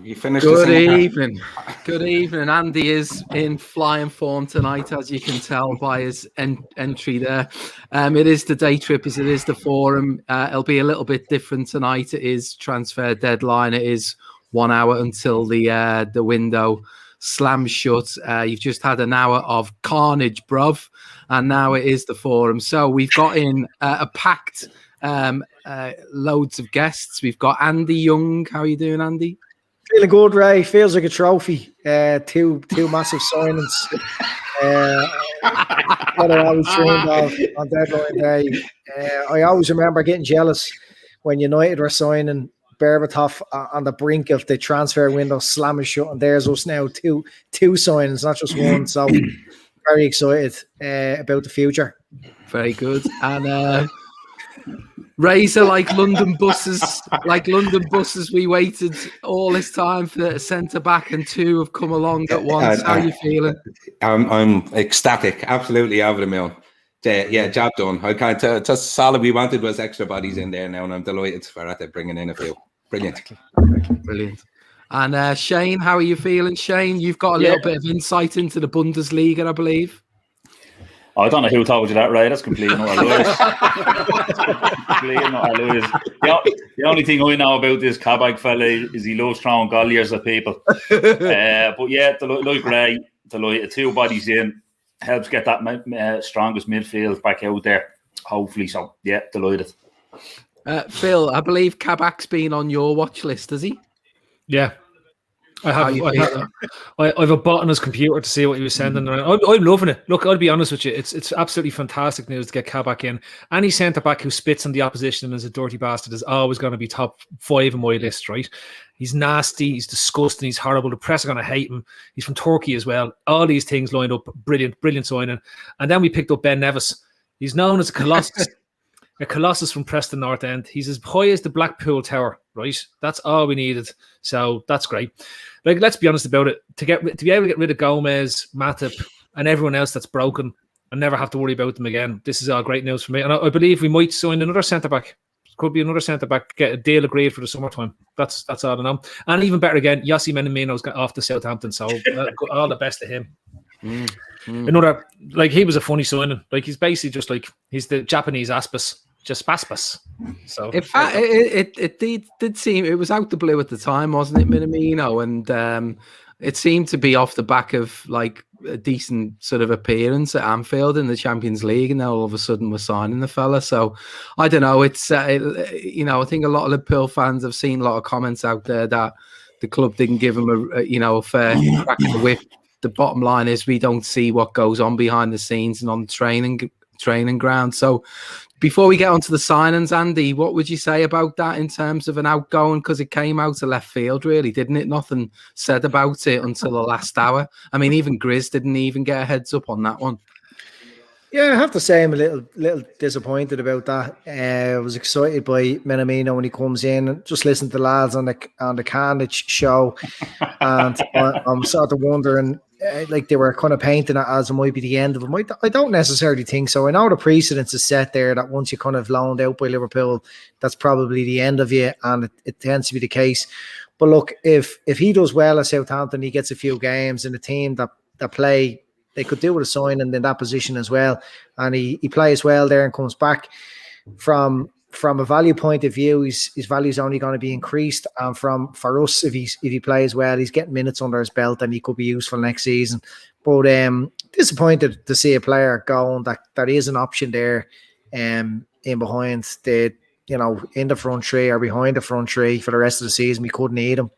You finished. Good evening. Good evening. Andy is in flying form tonight, as you can tell by his entry there. It is the Daytrippers. It is the forum. It'll be a little bit different tonight. It is transfer deadline. It is 1 hour until the window slams shut. You've just had an hour of carnage, bruv, and now it is the forum. So we've got in a packed loads of guests. We've got Andy Young. How are you doing, Andy? Feeling good, Ray. Feels like a trophy. Two massive signings. That I always dreamed of on deadline day. I always remember getting jealous when United were signing Berbatov on the brink of the transfer window slamming shut, and there's us now two signings, not just one. So very excited about the future. Very good. And Razor, like London buses, we waited all this time for a centre back, and two have come along at once. How are you feeling? I'm ecstatic, absolutely over the moon. Yeah, job done. I can't. Just Salah we wanted was extra bodies in there now, and I'm delighted for that. Bringing in a few. Brilliant. And Shane, how are you feeling, Shane? You've got a little bit of insight into the Bundesliga, I believe. I don't know who told you that, Ray. That's completely not Louis. The only thing I know about this Kabak fella is he loves throwing golliers at people. But yeah, like Ray, delighted. Two bodies in helps get that strongest midfield back out there, hopefully. So yeah, delighted. Phil, I believe Kabak's been on your watch list, has he? Yeah. I have a bot on his computer to see what he was sending around. I'm loving it. Look, I'll be honest with you. It's absolutely fantastic news to get Kabak in. Any centre-back who spits on the opposition and is a dirty bastard is always going to be top 5 on my list, right? He's nasty. He's disgusting. He's horrible. The press are going to hate him. He's from Turkey as well. All these things lined up. Brilliant signing. And then we picked up Ben Davies. He's known as a colossus. A colossus from Preston North End. He's as high as the Blackpool Tower, right? That's all we needed. So that's great. Like, let's be honest about it. To be able to get rid of Gomez, Matip, and everyone else that's broken, and never have to worry about them again. This is all great news for me. And I believe we might sign another centre-back. Could be another centre-back, get a deal agreed for the summertime. That's all I know. And even better again, Yossi Minamino's got off to Southampton, so all the best to him. Another, like, he was a funny signing. Like, he's basically just like, he's the Japanese Aspas. Just Paspas. So in fact, it did seem, it was out the blue at the time, wasn't it, Minamino? And it seemed to be off the back of like a decent sort of appearance at Anfield in the Champions League, and now all of a sudden we're signing the fella. So I don't know. It's I think a lot of Liverpool fans have seen a lot of comments out there that the club didn't give him a fair crack at the whip. The bottom line is we don't see what goes on behind the scenes and on the training ground. So before we get onto the signings, Andy, what would you say about that in terms of an outgoing? Because it came out of left field, really, didn't it? Nothing said about it until the last hour. I mean, even Grizz didn't even get a heads up on that one. Yeah, I have to say I'm a little disappointed about that. I was excited by Minamino when he comes in, and just listen to the lads on the Carnage show, and I'm sort of wondering, like, they were kind of painting it as it might be the end of him. I don't necessarily think so. I know the precedence is set there that once you kind of loaned out by Liverpool, that's probably the end of you, and it tends to be the case. But look, if he does well at Southampton, he gets a few games in a team that play. They could do with a signing in that position as well, and he plays well there and comes back from a value point of view. His value is only going to be increased, and for us, if he plays well, he's getting minutes under his belt, and he could be useful next season. But disappointed to see a player going that is an option there, in behind the in the front three or behind the front three for the rest of the season. We couldn't need him.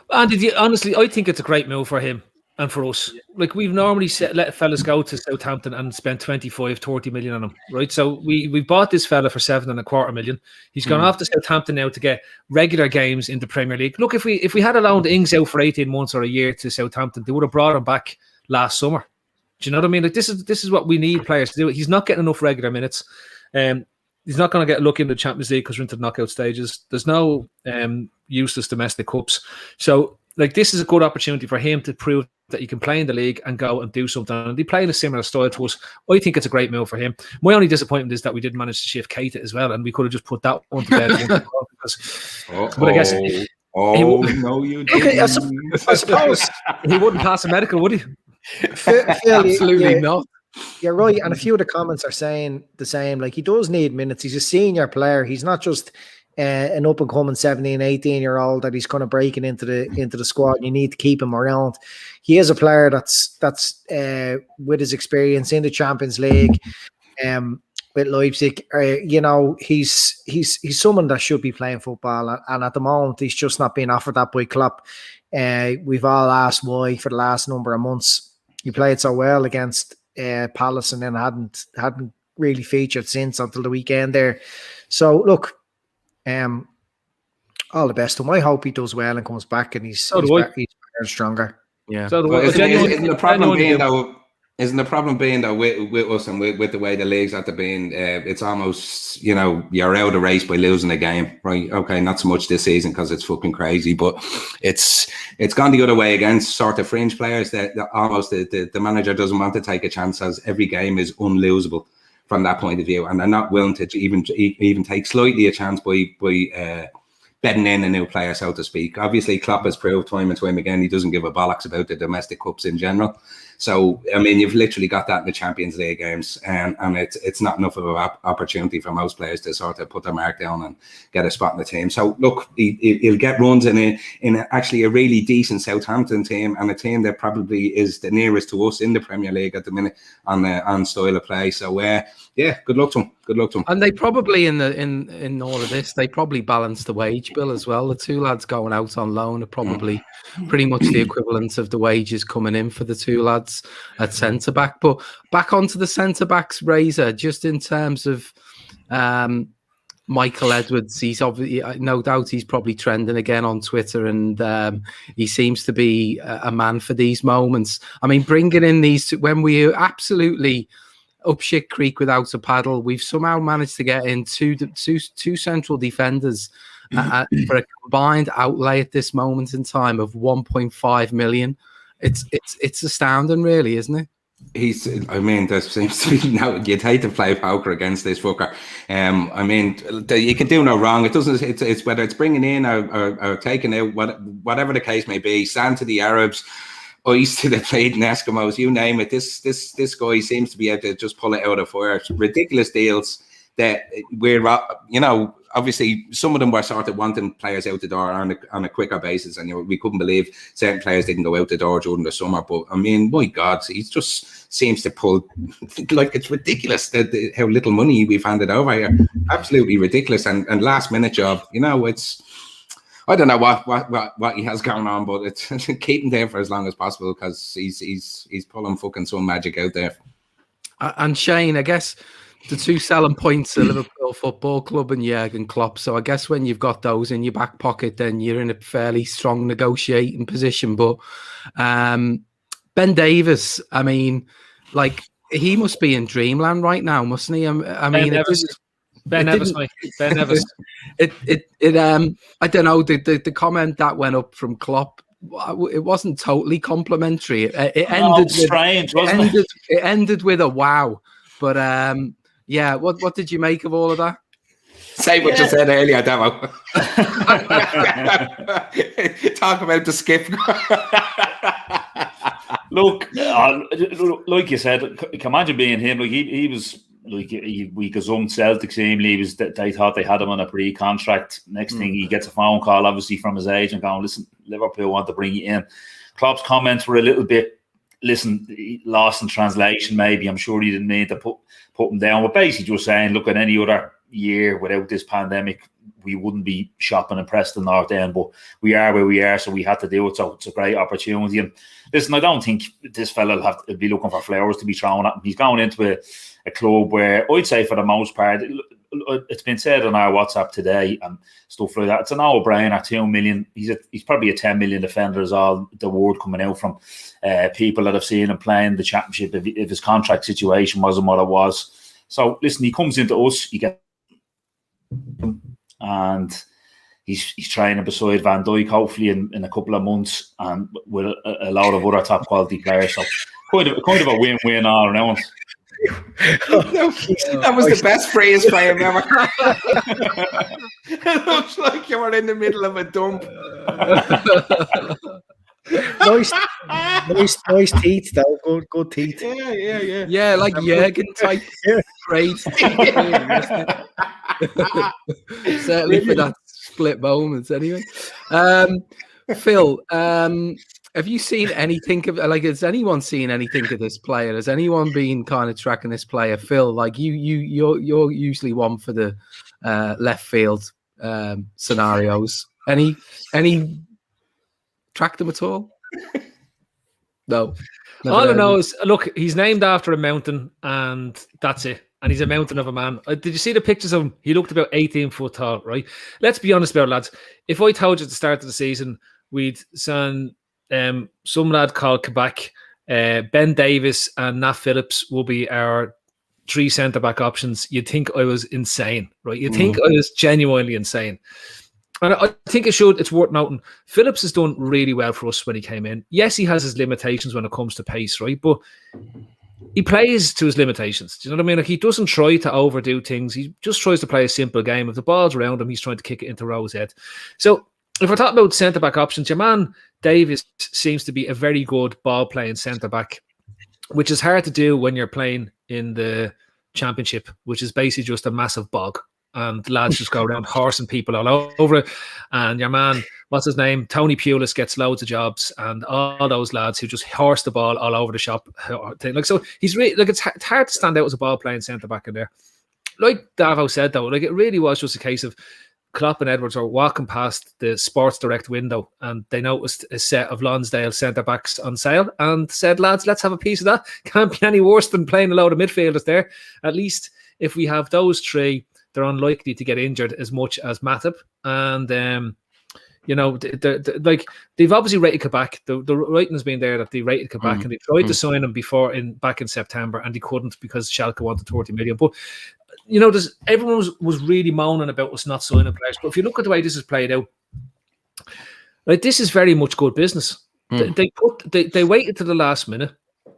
And honestly, I think it's a great move for him. And for us, like, we've normally let fellas go to Southampton and spend 25-30 million on him, right? So we bought this fella for 7.25 million. He's gone off to Southampton now to get regular games in the Premier League. Look, if we had allowed Ings out for 18 months or a year to Southampton, they would have brought him back last summer. Do you know what I mean? Like, this is what we need players to do. He's not getting enough regular minutes. he's not going to get lucky in the Champions League because we're into the knockout stages. There's no useless domestic cups. So, like, this is a good opportunity for him to prove that he can play in the league and go and do something. And they play in a similar style to us. I think it's a great move for him. My only disappointment is that we didn't manage to shift Keita as well, and we could have just put that one to bed. But I guess... no, you didn't. Okay, I suppose he wouldn't pass a medical, would he? Phil, Absolutely not. You're right, and a few of the comments are saying the same. Like, he does need minutes. He's a senior player. He's not just an up and coming 17, 18-year-old that he's kind of breaking into the squad. And you need to keep him around. He is a player that's with his experience in the Champions League, with Leipzig. You know, he's someone that should be playing football, and at the moment he's just not being offered that by Klopp. We've all asked why for the last number of months. He played so well against Palace and then hadn't really featured since until the weekend there. So look, all the best to him. I hope he does well and comes back and he's better and stronger. Yeah. So isn't the problem being though with us and with the way the league's at the being, it's almost, you know, you're out of the race by losing a game, right? Okay, not so much this season because it's fucking crazy, but it's gone the other way against sort of fringe players that almost the manager doesn't want to take a chance, as every game is unlosable from that point of view, and they're not willing to even take slightly a chance by bedding in a new player, so to speak. Obviously, Klopp has proved time and time again he doesn't give a bollocks about the domestic cups in general. So, I mean, you've literally got that in the Champions League games, and it's not enough of an opportunity for most players to sort of put their mark down and get a spot in the team. So, look, he'll get runs in actually a really decent Southampton team, and a team that probably is the nearest to us in the Premier League at the minute on style of play. So, yeah, good luck to him. Good luck to him. And they probably in all of this, they probably balance the wage bill as well. The two lads going out on loan are probably pretty much the equivalent of the wages coming in for the two lads at centre back. But back onto the centre backs, Razor, just in terms of Michael Edwards, he's obviously, no doubt he's probably trending again on Twitter, and he seems to be a man for these moments. I mean, bringing in these two, when we absolutely up shit creek without a paddle, we've somehow managed to get in two central defenders for a combined outlay at this moment in time of 1.5 million. It's astounding, really, isn't it? I mean, there seems to be now, you'd hate to play poker against this fucker. I mean, you can do no wrong. It's whether it's bringing in or taking out, whatever the case may be, sand to the Arabs, ice to the Plaid and Eskimos, you name it. This guy seems to be able to just pull it out of fire. Ridiculous deals that we're, you know, obviously some of them were sort of wanting players out the door on a quicker basis, and we couldn't believe certain players didn't go out the door during the summer. But I mean, my God, he just seems to pull, like, it's ridiculous how little money we've handed over here. Absolutely ridiculous, and last minute job. You know, it's, I don't know what he has going on, but it's keep him there for as long as possible, because he's pulling fucking some magic out there. And Shane, I guess the two selling points are Liverpool Football Club and Jurgen Klopp. So I guess when you've got those in your back pocket, then you're in a fairly strong negotiating position. But Ben Davies, I mean, like, he must be in dreamland right now, mustn't he? I mean, Ben Nevis, Mike. Ben Nevis. I don't know. The comment that went up from Klopp, it wasn't totally complimentary. It ended strange, wasn't it? It ended with a wow. But yeah, what did you make of all of that? Say what you said earlier, Davo. Talk about the skip. Look, like you said, can imagine being him. Like he was, like, we gazumed Celtic team. They thought they had him on a pre-contract. Next thing, he gets a phone call, obviously from his agent, going, "Listen, Liverpool want to bring you in." Klopp's comments were a little bit, lost in translation. Maybe, I'm sure he didn't mean to put him down, but basically just saying, look, at any other year without this pandemic, we wouldn't be shopping in Preston North End, but we are where we are, so we had to do it. So it's a great opportunity. And listen, I don't think this fella will have to be looking for flowers to be thrown at him. He's going into a club where I'd say, for the most part, it's been said on our WhatsApp today and stuff like that, it's a no-brainer. 2 million. He's probably a 10 million defender, is all the word coming out from people that have seen him playing the Championship, if his contract situation wasn't what it was. So listen, he comes into us, he gets and he's training beside Van Dijk, hopefully in a couple of months, and with a lot of other top quality players. So kind of a win-win all around. That was the best phrase Graham ever. It looks like you were in the middle of a dump. nice teeth though. Good teeth. Yeah. Yeah, like Jurgen type phrase. Certainly for that split moments anyway. Phil, have you seen anything of, like, has anyone seen anything of this player? Has anyone been kind of tracking this player? Phil, like you're usually one for the left field scenarios. Any tracked them at all? No. All I know is, look, he's named after a mountain, and that's it. And he's a mountain of a man. Did you see the pictures of him? He looked about 18 foot tall, right? Let's be honest about it, lads. If I told you at the start of the season we'd send some lad called Kabak, Ben Davies and Nat Phillips will be our 3 centre-back options, you'd think I was insane, right? You'd think I was genuinely insane. And I think it's worth noting, Phillips has done really well for us when he came in. Yes, he has his limitations when it comes to pace, right? But he plays to his limitations. Do you know what I mean? Like, he doesn't try to overdo things. He just tries to play a simple game. If the ball's around him, he's trying to kick it into Rowe's head. So if we're talking about centre-back options, your man Davies seems to be a very good ball-playing centre-back, which is hard to do when you're playing in the Championship, which is basically just a massive bog. And lads just go around horsing people all over it. And your man, what's his name? Tony Pulis gets loads of jobs, and all those lads who just horse the ball all over the shop. Like, so he's really, like, it's hard to stand out as a ball playing centre back in there. Like Davo said though, like, it really was just a case of Klopp and Edwards are walking past the Sports Direct window, and they noticed a set of Lonsdale centre backs on sale, and said, lads, let's have a piece of that. Can't be any worse than playing a load of midfielders there. At least if we have those 3, they're unlikely to get injured as much as Matip. And, you know, like, they've obviously rated Kabak. The writing has been there that they rated Kabak, and they tried to sign him back in September, and they couldn't because Schalke wanted 30 million. But, you know, everyone was really moaning about us not signing players. But if you look at the way this is played out, like, this is very much good business. They waited to the last minute.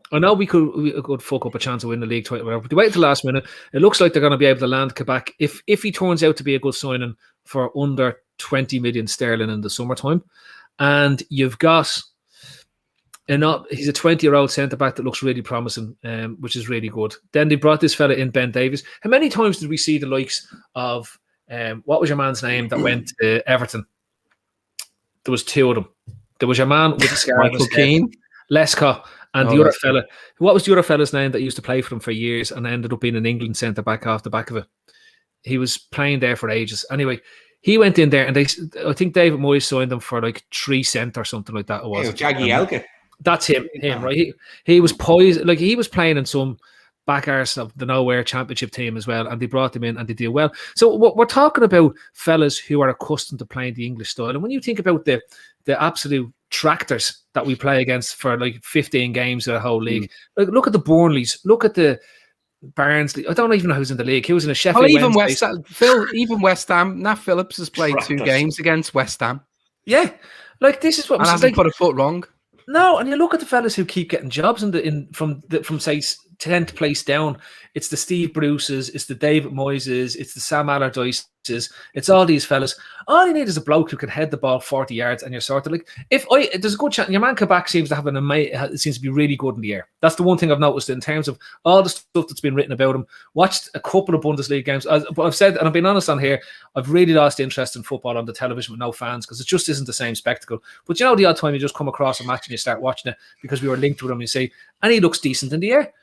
I know we could fuck up a chance of winning the league title, whatever, but they wait till the last minute. It looks like they're going to be able to land Kabak if he turns out to be a good signing for under 20 million sterling in the summertime. And you've got he's a 20-year-old centre-back that looks really promising, which is really good. Then they brought this fella in, Ben Davies. How many times did we see the likes of, what was your man's name that went to Everton? There was 2 of them. There was your man with the scar. Michael Keane. Lescott. And the other fella, what was the other fella's name that used to play for him for years and ended up being an England centre-back off the back of it? He was playing there for ages. Anyway, he went in there, and I think David Moyes signed him for like 3 cent or something like that. It was Jagielka. That's him, right? He was poised, like, he was playing in some back arse of the nowhere Championship team as well, and they brought him in and they did well. So we're talking about fellas who are accustomed to playing the English style. And when you think about the absolute tractors that we play against for like 15 games of the whole league, like, look at the Burnleys, look at the Barnsley. I don't even know who's in the league. He was in a Sheffield. Well, even West Ham, Phil, even West Ham. Nat Phillips has played 2 games against West Ham. Yeah, like, this is what and hasn't put a foot wrong. No, and you look at the fellas who keep getting jobs from say 10th place down. It's the Steve Bruces, it's the David Moyes, it's the Sam Allardyces, it's all these fellas. All you need is a bloke who can head the ball 40 yards, and you're sort of like, there's a good chance. Your man Kabak seems to have seems to be really good in the air. That's the one thing I've noticed in terms of all the stuff that's been written about him. Watched a couple of Bundesliga games, but I've said, and I've been honest on here, I've really lost interest in football on the television with no fans, because it just isn't the same spectacle. But you know, the odd time you just come across a match and you start watching it because we were linked with him, you see, and he looks decent in the air.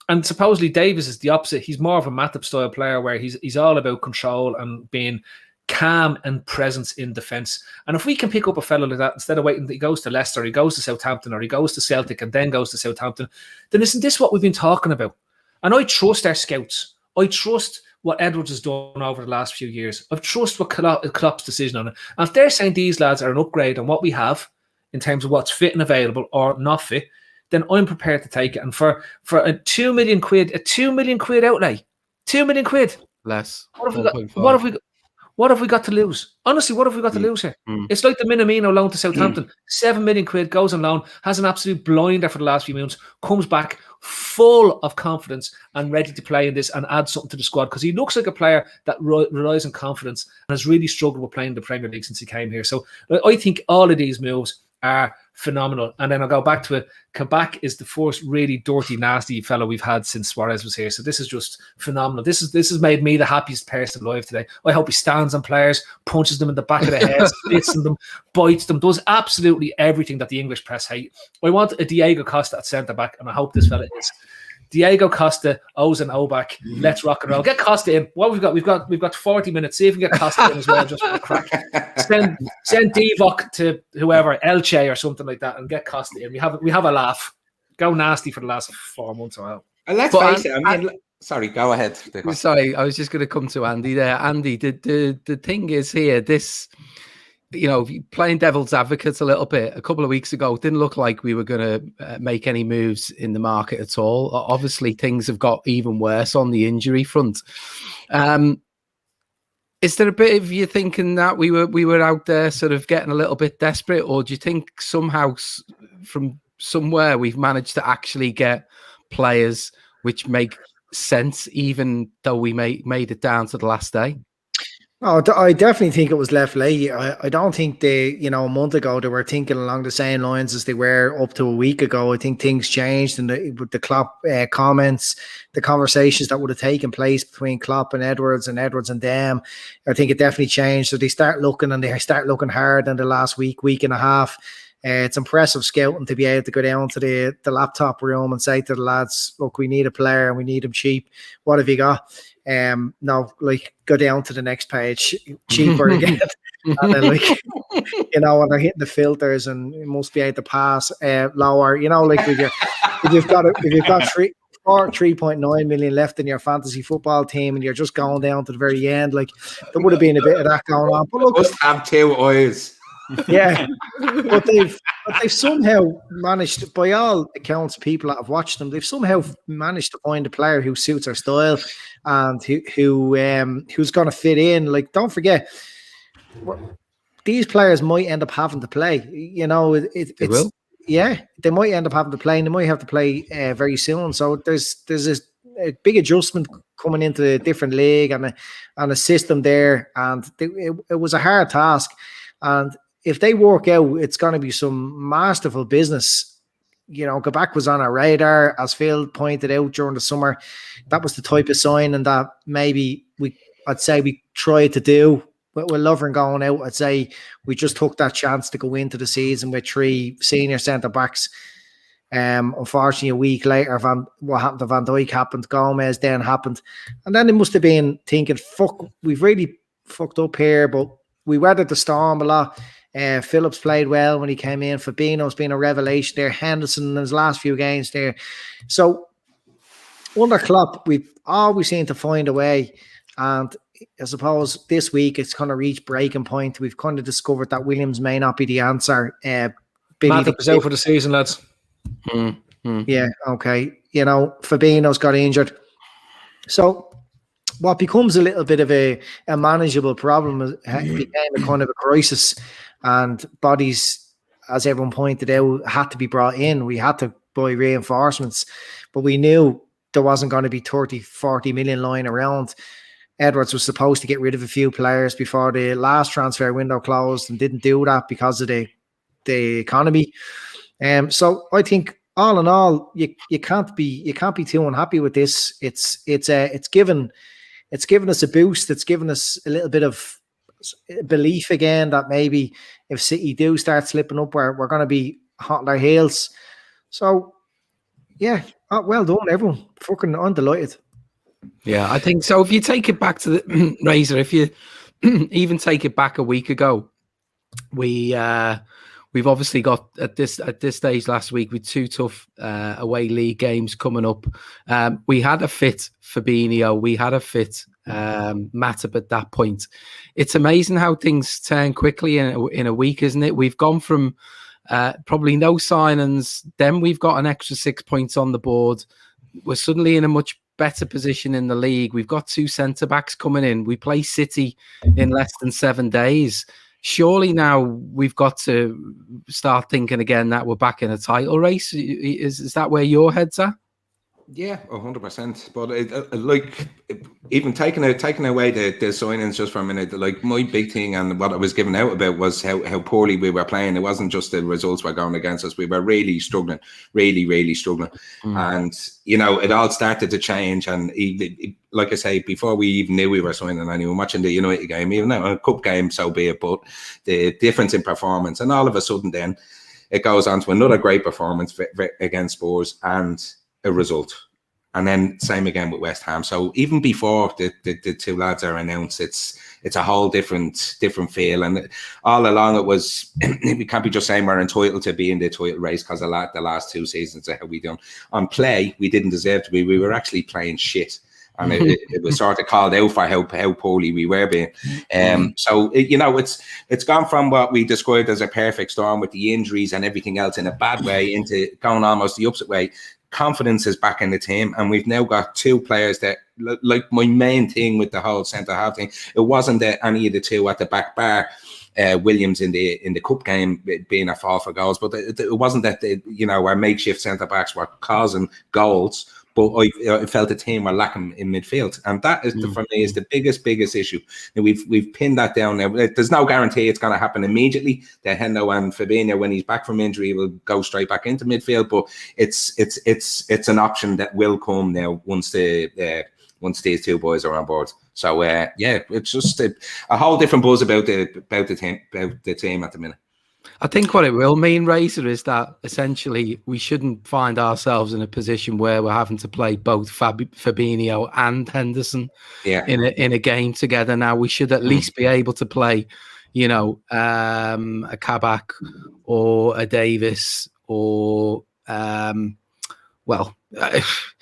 And supposedly Davies is the opposite. He's more of a Matip style player, where he's all about control and being calm and presence in defence. And if we can pick up a fellow like that, instead of waiting, he goes to Leicester, he goes to Southampton, or he goes to Celtic and then goes to Southampton, then isn't this what we've been talking about? And I trust our scouts. I trust what Edwards has done over the last few years. I trust what Klopp's decision on it. And if they're saying these lads are an upgrade on what we have in terms of what's fit and available or not fit, then I'm prepared to take it. And for a 2 million quid outlay, 2 million quid less. What have we What have we got to lose? Honestly, what have we got to lose here? It's like the Minamino loan to Southampton. 7 million quid, goes on loan, has an absolute blinder for the last few months, comes back full of confidence and ready to play in this and add something to the squad, because he looks like a player that relies on confidence and has really struggled with playing the Premier League since he came here. So I think all of these moves are phenomenal. And then I'll go back to it. Kabak is the first really dirty, nasty fellow we've had since Suarez was here. So this is just phenomenal. This has made me the happiest person alive today. I hope he stands on players, punches them in the back of the head, spits on them, bites them, does absolutely everything that the English press hate. I want a Diego Costa at centre back, and I hope this fella is. Diego Costa, Ozan, Oback, let's rock and roll. Get Costa in. What we've got 40 minutes. See if we can get Costa in as well, just for the crack. Send Divock to whoever, Elche or something like that, and get Costa in. We have a laugh. Go nasty for the last 4 months or well. And let's face it. I mean, sorry, go ahead. Sorry, I was just going to come to Andy there. Andy, the thing is here, this, you know, playing devil's advocate a little bit, a couple of weeks ago, it didn't look like we were going to make any moves in the market at all. Obviously, things have got even worse on the injury front. Is there a bit of you thinking that we were out there sort of getting a little bit desperate, or do you think somehow from somewhere we've managed to actually get players which make sense, even though we made it down to the last day? Oh, I definitely think it was left late. I don't think a month ago they were thinking along the same lines as they were up to a week ago. I think things changed, and with the Klopp comments, the conversations that would have taken place between Klopp and Edwards and them, I think it definitely changed. So they start looking hard in the last week and a half. It's impressive scouting to be able to go down to the laptop room and say to the lads, look, we need a player and we need him cheap. What have you got? No, like, go down to the next page, cheaper again. And then, like, when they're hitting the filters and it must be able to pass lower, like if you've got 3.9 million left in your fantasy football team and you're just going down to the very end, like, there would have been a bit of that going on. But look, must have two eyes. Yeah, but they've somehow managed, by all accounts, people that have watched them, they've somehow managed to find a player who suits our style and who's going to fit in. Like, don't forget, these players might end up having to play. They will. Yeah, they might end up having to play, and they might have to play very soon. So there's a big adjustment coming into a different league and a system there, and it was a hard task. And if they work out, it's going to be some masterful business. Kabak was on our radar, as Phil pointed out during the summer. That was the type of signing that maybe I'd say we tried to do. With Lovren going out, I'd say we just took that chance to go into the season with 3 senior centre-backs. Unfortunately, a week later, what happened to Van Dijk happened, Gomez then happened. And then they must have been thinking, fuck, we've really fucked up here, but we weathered the storm a lot. Phillips played well when he came in. Fabinho's been a revelation there. Henderson in his last few games there. So under Klopp, we've always seemed to find a way. And I suppose this week it's kind of reached breaking point. We've kind of discovered that Williams may not be the answer. Matip is out for the season, lads. Yeah, okay. Fabinho's got injured. So what becomes a little bit of a manageable problem became a kind of a crisis, and bodies, as everyone pointed out, had to be brought in. We had to buy reinforcements, but we knew there wasn't going to be 30-40 million lying around. Edwards was supposed to get rid of a few players before the last transfer window closed and didn't do that because of the economy. So I think all in all, you can't be too unhappy with this. It's given us a boost. It's given us a little bit of belief again that maybe if City do start slipping up, we're going to be hot on their heels. So yeah, well done, everyone. I'm delighted. Yeah, I think so. If you take it back to the Razor, if you even take it back a week ago, we've obviously got at this stage last week with 2 tough away league games coming up. We had a fit Fabinho, we had a fit Matip at that point. It's amazing how things turn quickly in a week, isn't it? We've gone from probably no signings, then we've got an extra 6 points on the board. we're suddenly in a much better position in the league. We've got 2 centre backs coming in. We play City in less than 7 days. Surely now we've got to start thinking again that we're back in a title race. Is that where your head's at? Yeah, 100%. But even taking away the signings just for a minute, like my big thing and what I was giving out about was how poorly we were playing. It wasn't just the results were going against us. We were really struggling, really struggling. And, you know, it all started to change. And like I say, before we even knew we were signing anyone, watching the United game, even though a cup game, so be it, but the difference in performance. And all of a sudden then it goes on to another great performance against Spurs and a result, and then same again with West Ham. So even before the 2 lads are announced, it's a whole different feel. And all along it was, we can't be just saying we're entitled to be in the title race because the last 2 seasons of how we done on play. We didn't deserve to be. We were actually playing shit. And it was sort of called out for how poorly we were being. So, you know, it's gone from what we described as a perfect storm with the injuries and everything else in a bad way into going almost the opposite way. Confidence is back in the team, and we've now got 2 players that, like my main thing with the whole centre-half thing, it wasn't that any of the 2 at the back bar, Williams in the cup game being a fall for goals, but it wasn't that, you know, our makeshift centre-backs were causing goals. But I felt the team were lacking in midfield, and that is for me is the biggest issue. Now we've pinned that down now. There's no guarantee it's going to happen immediately. That Hendo and Fabinho, when he's back from injury, will go straight back into midfield. But it's an option that will come now once these 2 boys are on board. So yeah, it's just a whole different buzz about the team at the minute. I think what it will mean, Razor, is that essentially we shouldn't find ourselves in a position where we're having to play both Fabinho and Henderson in a game together. Now we should at least be able to play, you know, a Kabak or a Davies or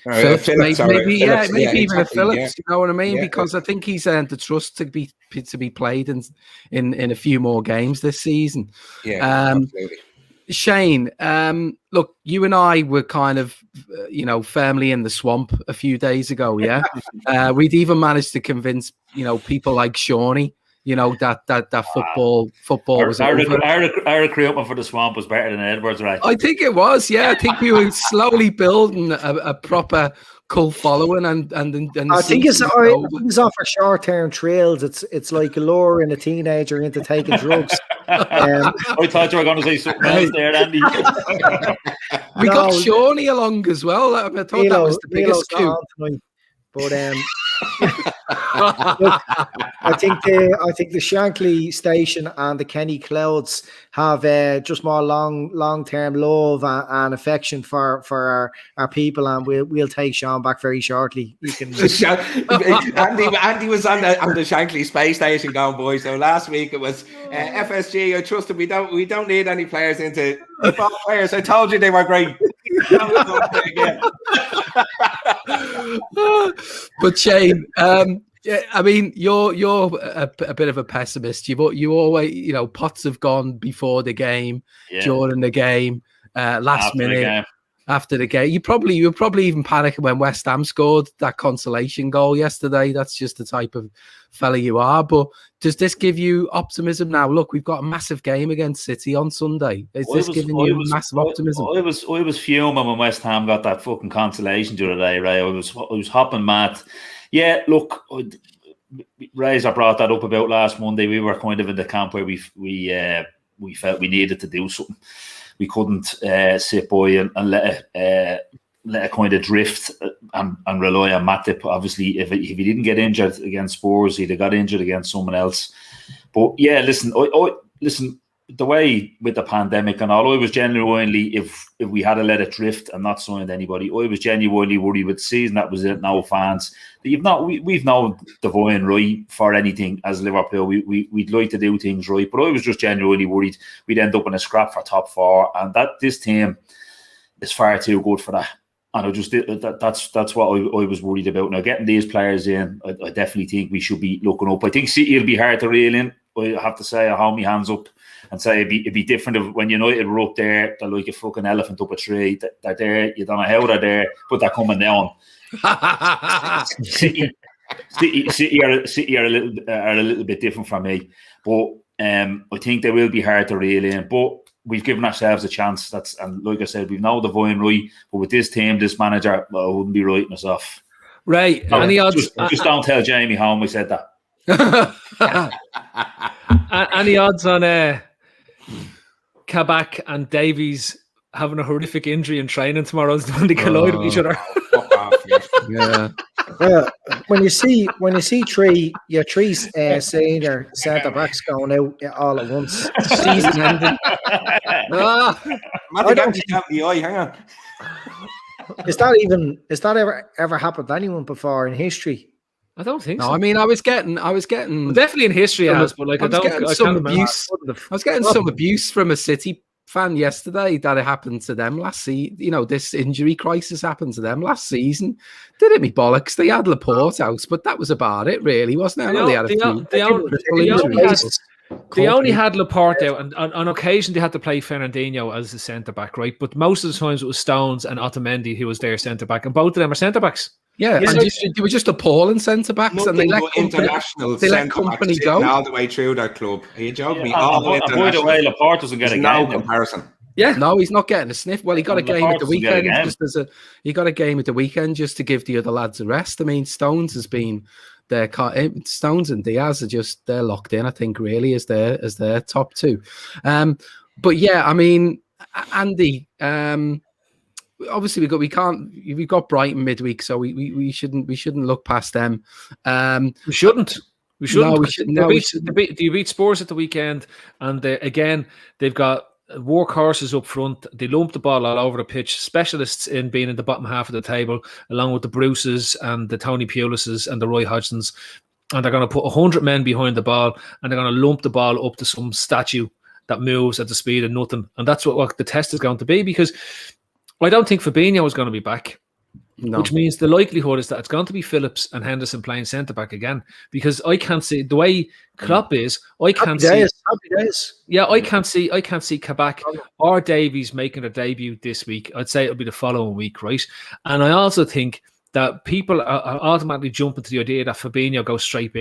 Phillips, maybe even a Phillips. You know what I mean? Because I think he's earned the trust to be played in a few more games this season. Absolutely. Shane, look, you and I were kind of, you know, firmly in the swamp a few days ago. Yeah, we'd even managed to convince, you know, people like Shawnee, you know, that football was our recruitment for the swamp was better than Edwards, right? I think it was, yeah. I think we were slowly building a proper cult following, and I think it's off for short-term trails. It's like luring a teenager into taking drugs. I thought you were going to say something else there, Andy. We got Shawnee along as well. I thought that was the biggest coup. But look, I think the Shankly station and the Kenny Clouds have just more long-term love and affection for our people, and we'll take Sean back very shortly. You can. Andy was on the Shankly space station going, boys. So last week it was FSG. I trust that we don't need any players into players. I told you they were great. But Shane, I mean, you're a bit of a pessimist. You always, you know, pots have gone before the game, during the game, last minute, after the game. You were probably even panicking when West Ham scored that consolation goal yesterday. That's just the type of fella you are. But does this give you optimism now? Look, we've got a massive game against City on Sunday. Is this giving you massive optimism? I was fuming when West Ham got that fucking consolation the other day, right? I was hopping mad. Yeah, look, Razor brought that up about last Monday. We were kind of in the camp where we felt we needed to do something. We couldn't sit by and let it kind of drift and rely on Matip. Obviously, if he didn't get injured against Spurs, he'd have got injured against someone else. But yeah, listen, listen. The way with the pandemic and all, I was genuinely, if we had to let it drift and not signed anybody, I was genuinely worried with the season that was it. No fans. We've no divine right for anything as Liverpool. We'd like to do things right, but I was just genuinely worried we'd end up in a scrap for top 4, and that this team is far too good for that. And I just that's what I was worried about. Now getting these players in, I definitely think we should be looking up. I think City will be hard to reel in. I have to say, I hold my hands up and say it'd be different if when United were up there, they're like a fucking elephant up a tree. They're there, you don't know how they're there, but they're coming down. City are a little bit different from me, but I think they will be hard to reel in. But we've given ourselves a chance. And like I said, we've now the Vine right, but with this team, this manager, I wouldn't be writing us off. Right. No, any odds? Just don't tell Jamie Holm we said that. Any odds on Kabak and Davies having a horrific injury in training tomorrow when they collide with each other? Yeah. When you see three senior centre backs going out all at once, season ending. Hang on. Is that ever happened to anyone before in history? I don't think so. No, I mean, I was getting well, definitely in history it has, but like I was getting some abuse from a City fan yesterday that it happened to them last season. You know, this injury crisis happened to them last season. Did it me bollocks? They had Laporte out, but that was about it, really, wasn't it? They only had Laporte out, and on occasion they had to play Fernandinho as the centre back, right? But most of the times it was Stones and Otamendi who was their centre back, and both of them are centre backs. Yeah, and they were just appalling centre backs, and they let company go all the way through that club. Are you joking me? By the way, Laporte doesn't get a game. Comparison. Yeah, no, he's not getting a sniff. Well, he got a game at the weekend. He got a game at the weekend just to give the other lads a rest. I mean, Stones has been their Stones and Diaz are they're locked in. I think really as their top two. But yeah, I mean, Andy. Obviously, we've got Brighton midweek, so we shouldn't look past them. We shouldn't. No, we shouldn't. You beat Spurs at the weekend, and they've got workhorses up front. They lump the ball all over the pitch. Specialists in being in the bottom half of the table, along with the Bruces and the Tony Pulises and the Roy Hodgsons, and they're going to put 100 men behind the ball, and they're going to lump the ball up to some statue that moves at the speed of nothing. And that's what the test is going to be, because I don't think Fabinho is going to be back, which means the likelihood is that it's going to be Phillips and Henderson playing centre back again, because I can't see the way Klopp is. I can't see. Yeah, I can't see Kabak or Davies making their debut this week. I'd say it'll be the following week, right? And I also think that people are automatically jumping to the idea that Fabinho goes straight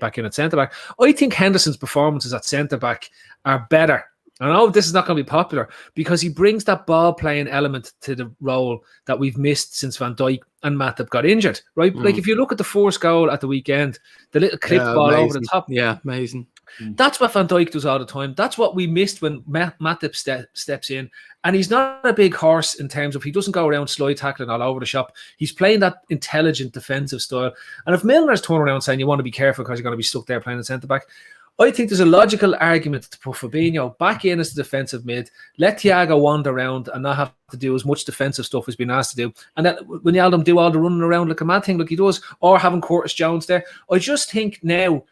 back in at centre back. I think Henderson's performances at centre back are better. I know this is not going to be popular, because he brings that ball-playing element to the role that we've missed since Van Dijk and Matip got injured, right? Like, if you look at the first goal at the weekend, the little clipped ball amazing. over the top. Yeah, amazing. That's what Van Dijk does all the time. That's what we missed when Matip steps in. And he's not a big horse in terms of, he doesn't go around slide tackling all over the shop. He's playing that intelligent defensive style. And if Milner's turning around saying you want to be careful because you're going to be stuck there playing the centre-back, I think there's a logical argument to put Fabinho back in as the defensive mid, let Thiago wander around and not have to do as much defensive stuff as been asked to do. And then when you do all the running around like a mad thing like he does, or having Curtis Jones there, I just think now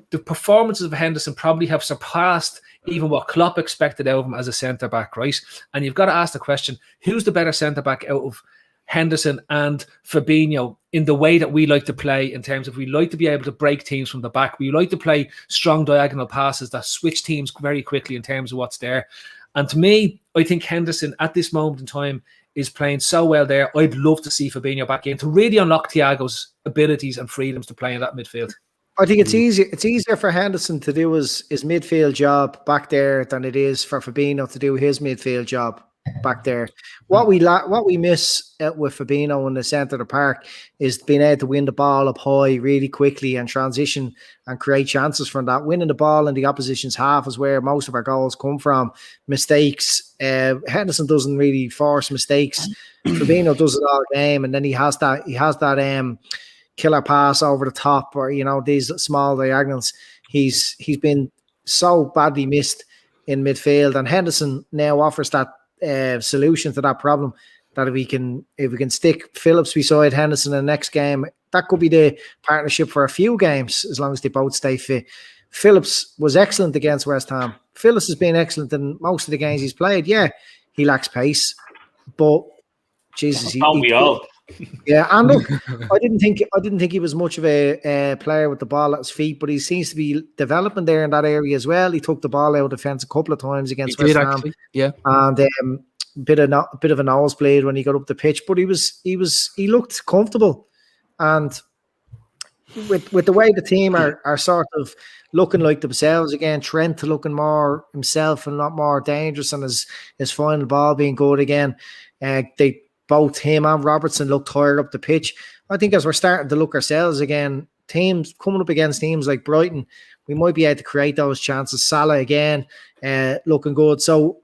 the performances of Henderson probably have surpassed even what Klopp expected out of him as a centre-back, right? And you've got to ask the question, who's the better centre-back out of Henderson and Fabinho in the way that we like to play, in terms of we like to be able to break teams from the back. We like to play strong diagonal passes that switch teams very quickly in terms of what's there. And to me, I think Henderson at this moment in time is playing so well there. I'd love to see Fabinho back in to really unlock Thiago's abilities and freedoms to play in that midfield. I think it's easier for Henderson to do his midfield job back there than it is for Fabinho to do his midfield job back there. What we miss with Fabinho in the centre of the park is being able to win the ball up high really quickly and transition and create chances from that. Winning the ball in the opposition's half is where most of our goals come from. Mistakes. Henderson doesn't really force mistakes. Fabinho does it all game, and then he has that killer pass over the top, or these small diagonals. He's been so badly missed in midfield, and Henderson now offers that solution to that problem, that if we can stick Phillips beside Henderson in the next game, that could be the partnership for a few games as long as they both stay fit. Phillips was excellent against West Ham. Phillips has been excellent in most of the games he's played. Yeah, he lacks pace, but Jesus, don't we all? Yeah, and look, I didn't think he was much of a player with the ball at his feet, but he seems to be developing there in that area as well. He took the ball out of defence a couple of times against West Ham, yeah, and bit of a nosebleed when he got up the pitch, but he looked comfortable, and with the way the team are sort of looking like themselves again, Trent looking more himself and a lot more dangerous, and his final ball being good again. They both him and Robertson looked higher up the pitch. I think as we're starting to look ourselves again, teams coming up against teams like Brighton, we might be able to create those chances. Salah again, looking good. So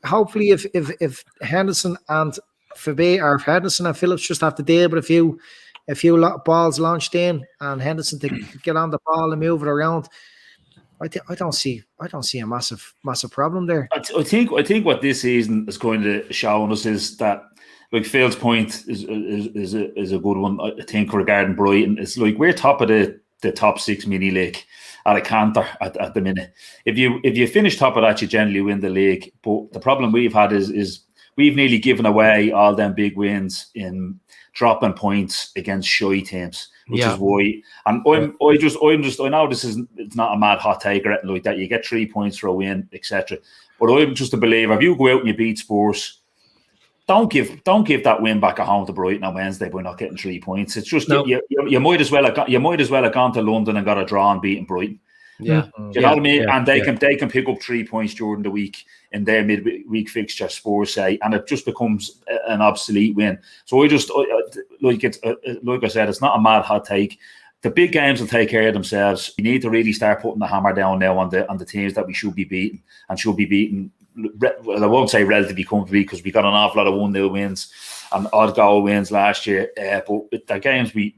hopefully, if Henderson and Henderson and Phillips just have to deal with a few balls launched in, and Henderson to get on the ball and move it around, I don't see a massive problem there. I think what this season is going to show us is that, like, Phil's point is a good one. I think regarding Brighton, it's like we're top of the top 6 mini league at a canter at the minute. If you finish top of that, you generally win the league. But the problem we've had is we've nearly given away all them big wins in dropping points against shy teams, which is why. And I know it's not a mad hot take or anything like that. You get 3 points for a win, etc. But I'm just a believer. If you go out and you beat Spurs, don't give that win back at home to Brighton on Wednesday by not getting 3 points. It's just you might as well have gone to London and got a draw and beaten Brighton. Yeah, do you know what I mean? And they can pick up 3 points during the week in their midweek fixture, Spurs say, and it just becomes an obsolete win. So like I said, it's not a mad hot take. The big games will take care of themselves. We need to really start putting the hammer down now on the teams that we should be beating, and should be beaten. Well, I won't say relatively comfortably, because we got an awful lot of 1-0 wins and odd goal wins last year. But with the games, we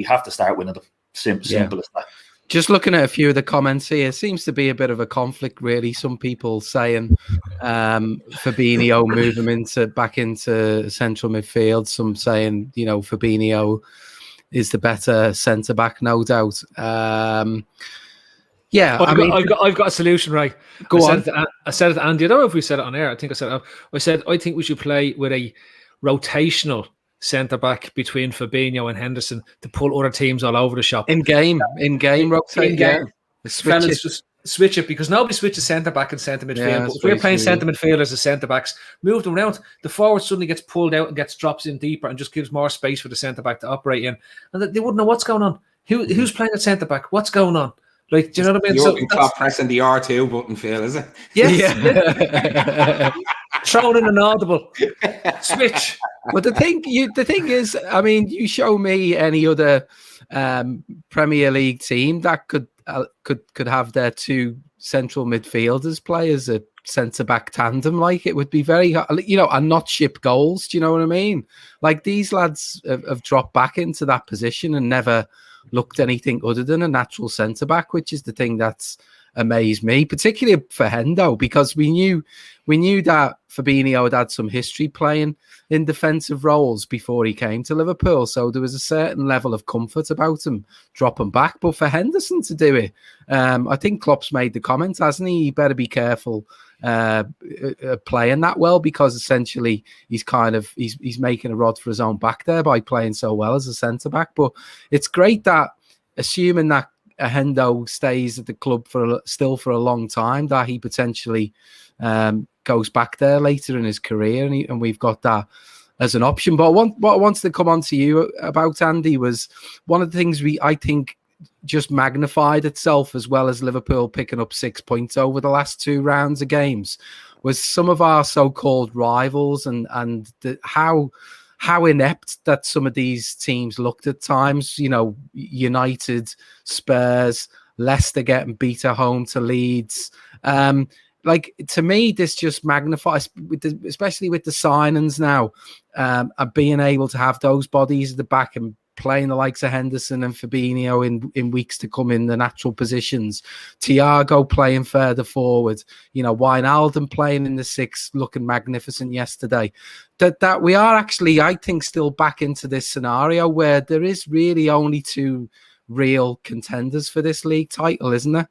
have to start winning them. Simple as that. Just looking at a few of the comments here, seems to be a bit of a conflict, really. Some people saying Fabinho move him back into central midfield. Some saying, Fabinho is the better centre back, no doubt. Yeah, I've got a solution, right? Go on. I said it to Andy. I don't know if we said it on air. I think I said it. I think we should play with a rotational centre back between Fabinho and Henderson to pull other teams all over the shop. In game, rotate. Yeah. Switch it, because nobody switches centre back and centre midfield. Yeah, but if we're playing centre midfielders as centre backs, move them around, the forward suddenly gets pulled out and drops in deeper and just gives more space for the centre back to operate in, and they wouldn't know what's going on. Who's playing at centre back? What's going on? Like, do you know what I mean? Jurgen Klopp pressing the R2 button, Phil, is it? Yes. Yeah. Thrown in an audible. Switch. But the thing is, I mean, you show me any other Premier League team that could have their 2 central midfielders play as a centre-back tandem. Like, it would be very, and not ship goals. Do you know what I mean? Like, these lads have dropped back into that position and never looked anything other than a natural centre-back, which is the thing that's amazed me, particularly for Hendo, because we knew that Fabinho had some history playing in defensive roles before he came to Liverpool, so there was a certain level of comfort about him dropping back. But for Henderson to do it, I think Klopp's made the comment, hasn't he? He better be careful playing that well, because essentially he's making a rod for his own back there by playing so well as a centre back. But it's great that, assuming that Hendo stays at the club for a long time, that he potentially goes back there later in his career, and we've got that as an option. But what I wanted to come on to you about, Andy, was one of the things I think just magnified itself, as well as Liverpool picking up 6 points over the last 2 rounds of games, was some of our so-called rivals and how inept that some of these teams looked at times. United, Spurs, Leicester getting beat at home to Leeds. To me, this just magnifies, especially with the signings now, and being able to have those bodies at the back and playing the likes of Henderson and Fabinho in weeks to come in the natural positions. THIAGO playing further forward. Wijnaldum playing in the 6, looking magnificent yesterday. That we are actually, I think, still back into this scenario where there is really only 2 real contenders for this league title, isn't there?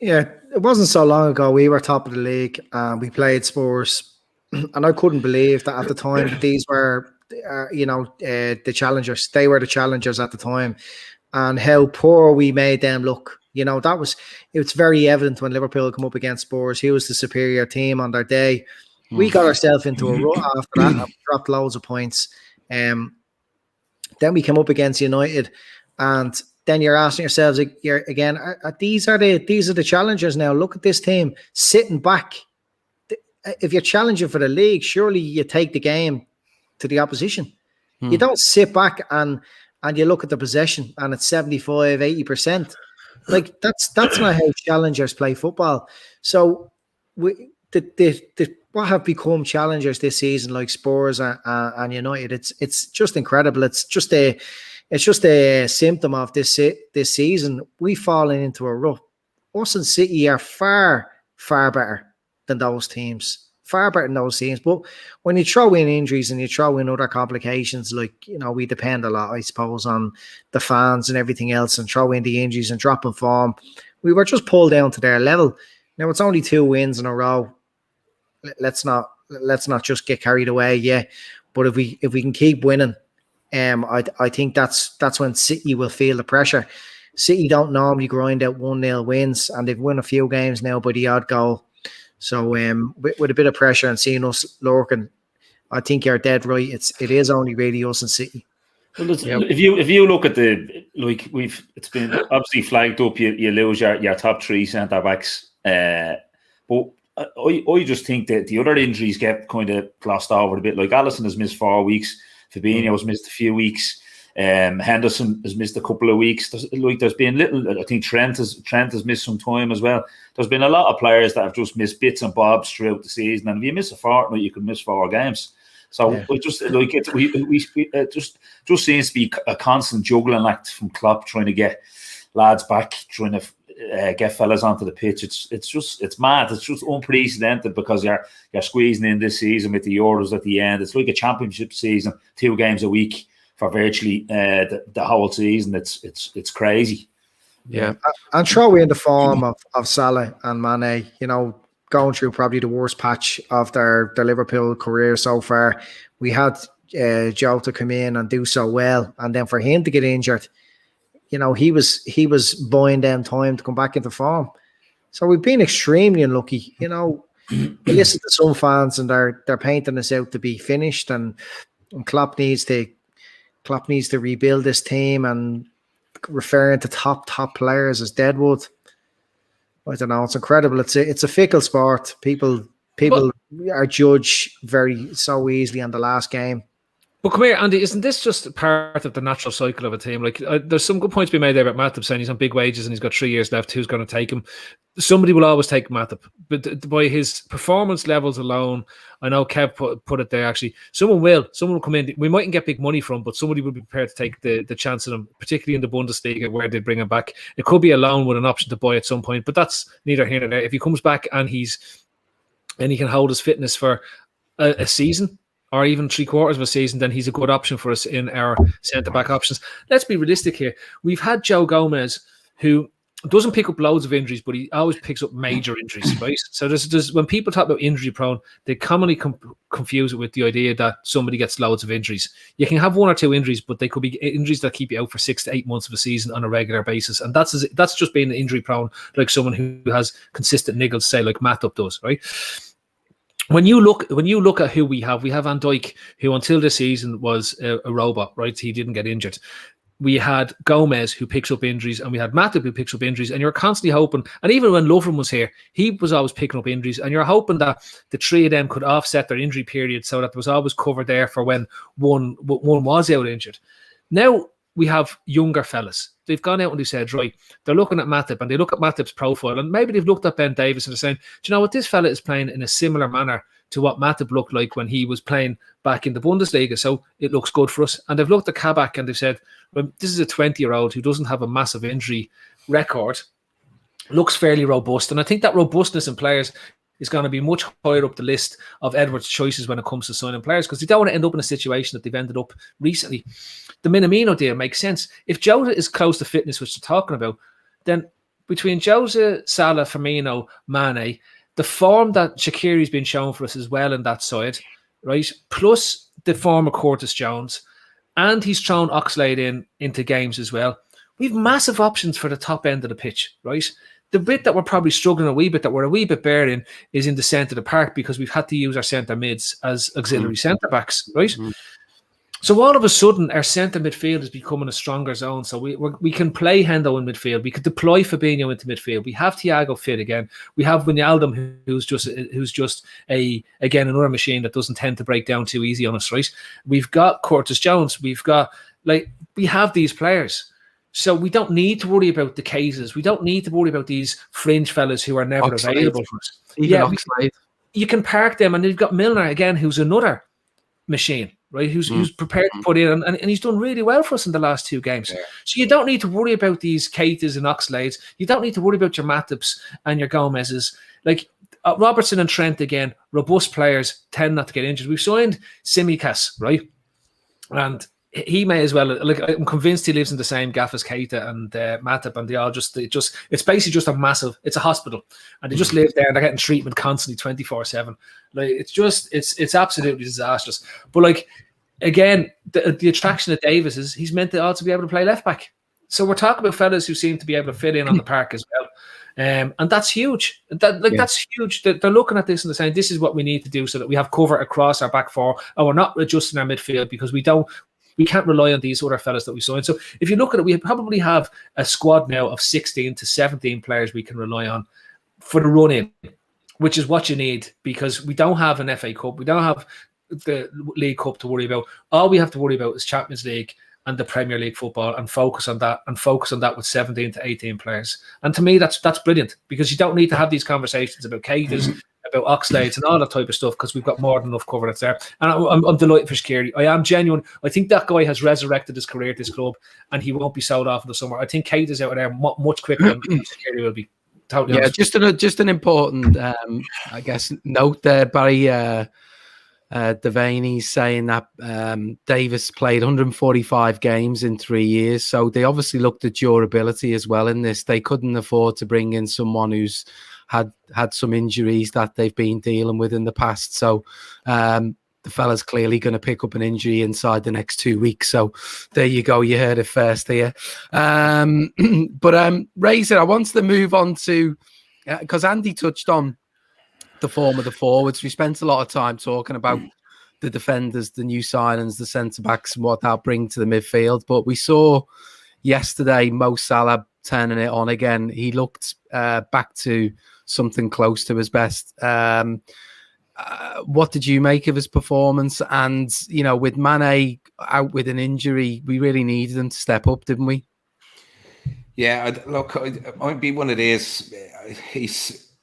Yeah, it wasn't so long ago we were top of the league and we played Spurs, and I couldn't believe that at the time that these were the challengers. They were the challengers at the time, and how poor we made them look. It's very evident when Liverpool come up against Spurs, who was the superior team on their day. We got ourselves into a rut after that and dropped loads of points. Then we came up against United, and then you're asking yourselves again, these are the challengers now. Look at this team sitting back. If you're challenging for the league, surely you take the game to the opposition. You don't sit back and you look at the possession and it's 75, 80%. Like that's not how challengers play football. So what have become challengers this season, like Spurs and United, it's just incredible. It's just a symptom of this season. We've fallen into a rut. Us and City are far, far better than those teams. Far better than those teams. But when you throw in injuries and you throw in other complications, like, we depend a lot, I suppose, on the fans and everything else, and throw in the injuries and drop in form, we were just pulled down to their level. Now it's only 2 wins in a row. Let's not just get carried away. Yeah, but if we can keep winning, I think that's when City will feel the pressure. City don't normally grind out 1-0 wins, and they've won a few games now by the odd goal. So with a bit of pressure and seeing us lurking, I think you're dead right. It is only really us and City. Well, if you look at it's been obviously flagged up. You lose your top 3 centre backs, but I just think that the other injuries get kind of glossed over a bit. Like Alisson has missed 4 weeks, Fabinho has missed a few weeks, Henderson has missed a couple of weeks. There's been little. I think Trent has missed some time as well. There's been a lot of players that have just missed bits and bobs throughout the season, and if you miss a fortnight, you can miss 4 games. So it just seems to be a constant juggling act from Klopp, trying to get lads back, trying to get fellas onto the pitch. It's mad. It's just unprecedented, because you're squeezing in this season with the Euros at the end. It's like a championship season, 2 games a week for virtually the whole season. It's crazy. Yeah, and throw in the form of Salah and Mane. Going through probably the worst patch of their Liverpool career so far. We had Jota come in and do so well, and then for him to get injured, he was buying them time to come back into form. So we've been extremely unlucky. We listen to some fans and they're painting us out to be finished, and Klopp needs to rebuild this team, and referring to top players as deadwood. I don't know. It's incredible. It's a fickle sport. People are judged so easily on the last game. But come here, Andy, isn't this just part of the natural cycle of a team? Like, there's some good points to be made there about Matip, saying he's on big wages and he's got 3 years left. Who's going to take him? Somebody will always take Matip. But by his performance levels alone, I know Kev put it there, actually. Someone will come in. We mightn't get big money from, but somebody will be prepared to take the chance on him, particularly in the Bundesliga, where they bring him back. It could be a loan with an option to buy at some point, but that's neither here nor there. If he comes back and he can hold his fitness for a season, or even 3/4 of a season, then he's a good option for us in our centre-back options. Let's be realistic here. We've had Joe Gomez, who doesn't pick up loads of injuries, but he always picks up major injuries, right? So there's when people talk about injury prone, they commonly confuse it with the idea that somebody gets loads of injuries. You can have 1 or 2 injuries, but they could be injuries that keep you out for 6 to 8 months of a season on a regular basis. And that's just being injury prone, like someone who has consistent niggles, say like Matip does, right? When you look at who we have Van Dijk, who until this season was a robot, right? He didn't get injured. We had Gomez, who picks up injuries, and we had Matip, who picks up injuries. And you're constantly hoping, and even when Lovren was here, he was always picking up injuries, and you're hoping that the 3 of them could offset their injury period, so that there was always cover there for when one was out injured. Now we have younger fellas. They've gone out and they said, right, they're looking at Matip, and they look at Matip's profile, and maybe they've looked at Ben Davies and they're saying, do you know what, this fella is playing in a similar manner to what Matip looked like when he was playing back in the Bundesliga, so it looks good for us. And they've looked at Kabak and they've said, well, this is a 20-year-old who doesn't have a massive injury record, looks fairly robust, and I think that robustness in players is going to be much higher up the list of Edwards' choices when it comes to signing players, because they don't want to end up in a situation that they've ended up recently. The Minamino deal makes sense. If Jota is close to fitness, which they're talking about, then between Jota, Salah, Firmino, Mane, the form that Shaqiri's been shown for us as well in that side, right? Plus the former Curtis Jones, and he's thrown Oxlade into games as well. We've massive options for the top end of the pitch, right? The bit that we're probably struggling a wee bit, that we're a wee bit bare in, is in the centre of the park, because we've had to use our centre mids as auxiliary centre backs, right? So all of a sudden, our centre midfield is becoming a stronger zone. So we can play Hendo in midfield. We could deploy Fabinho into midfield. We have Thiago fit again. We have Wijnaldum, who's just again another machine that doesn't tend to break down too easy on us, right? We've got Curtis Jones. We have these players. So we don't need to worry about the cases. We don't need to worry about these fringe fellas who are never available for us. You can park them, and you've got Milner again, who's another machine, right? Who's prepared to put in, and he's done really well for us in the last 2 games. Yeah. So you don't need to worry about these Keitas and Oxlades. You don't need to worry about your Matips and your Gomez's. Like Robertson and Trent again, robust players, tend not to get injured. We've signed Tsimikas, right? And he may as well, like, I'm convinced he lives in the same gaff as Keita and Matip, and it's basically just a massive, it's a hospital, and they just live there and they're getting treatment constantly 24/7. Like, it's absolutely disastrous. But like, again, the attraction of Davies is he's meant to also be able to play left back. So we're talking about fellas who seem to be able to fit in on the park as well. And that's huge. That's huge. They're looking at this and they're saying, this is what we need to do so that we have cover across our back four, and we're not adjusting our midfield, because we can't rely on these other fellas that we signed. So if you look at it, we probably have a squad now of 16 to 17 players we can rely on for the run-in, which is what you need, because we don't have an FA Cup. We don't have the League Cup to worry about. All we have to worry about is Champions League and the Premier League football, and focus on that with 17 to 18 players. And to me, that's brilliant, because you don't need to have these conversations about Keitas, about Oxlades and all that type of stuff, because we've got more than enough cover that's there. And I'm delighted for Shaqiri. I am genuine. I think that guy has resurrected his career at this club, and he won't be sold off in the summer. I think Keita's out of there much quicker than Shaqiri will be. Totally honest. Just an important, I guess, note there, Barry. Devaney saying that Davis played 145 games in 3 years, so they obviously looked at durability as well in this. They couldn't afford to bring in someone who's had some injuries that they've been dealing with in the past. So the fella's clearly going to pick up an injury inside the next 2 weeks. So there you go. You heard it first here. But Razor, I wanted to move on to, because Andy touched on the form of the forwards. We spent a lot of time talking about the defenders, the new signings, the centre-backs, and what they'll bring to the midfield. But we saw yesterday Mo Salah turning it on again. He looked back to something close to his best. What did you make of his performance? And, you know, with Mane out with an injury, we really needed him to step up, didn't we? Yeah, look, I'd be one of these.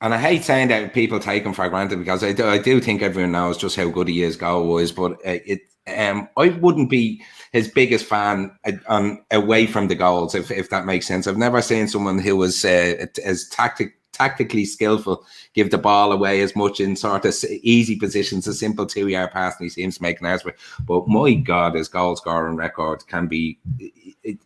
And I hate saying that people take him for granted, because I do think everyone knows just how good he is goal-wise. But I wouldn't be his biggest fan away from the goals, if that makes sense. I've never seen someone who was as tactically skillful give the ball away as much in sort of easy positions, a simple 2-yard pass, and he seems to make an answer. But my God, his goal scoring record can be.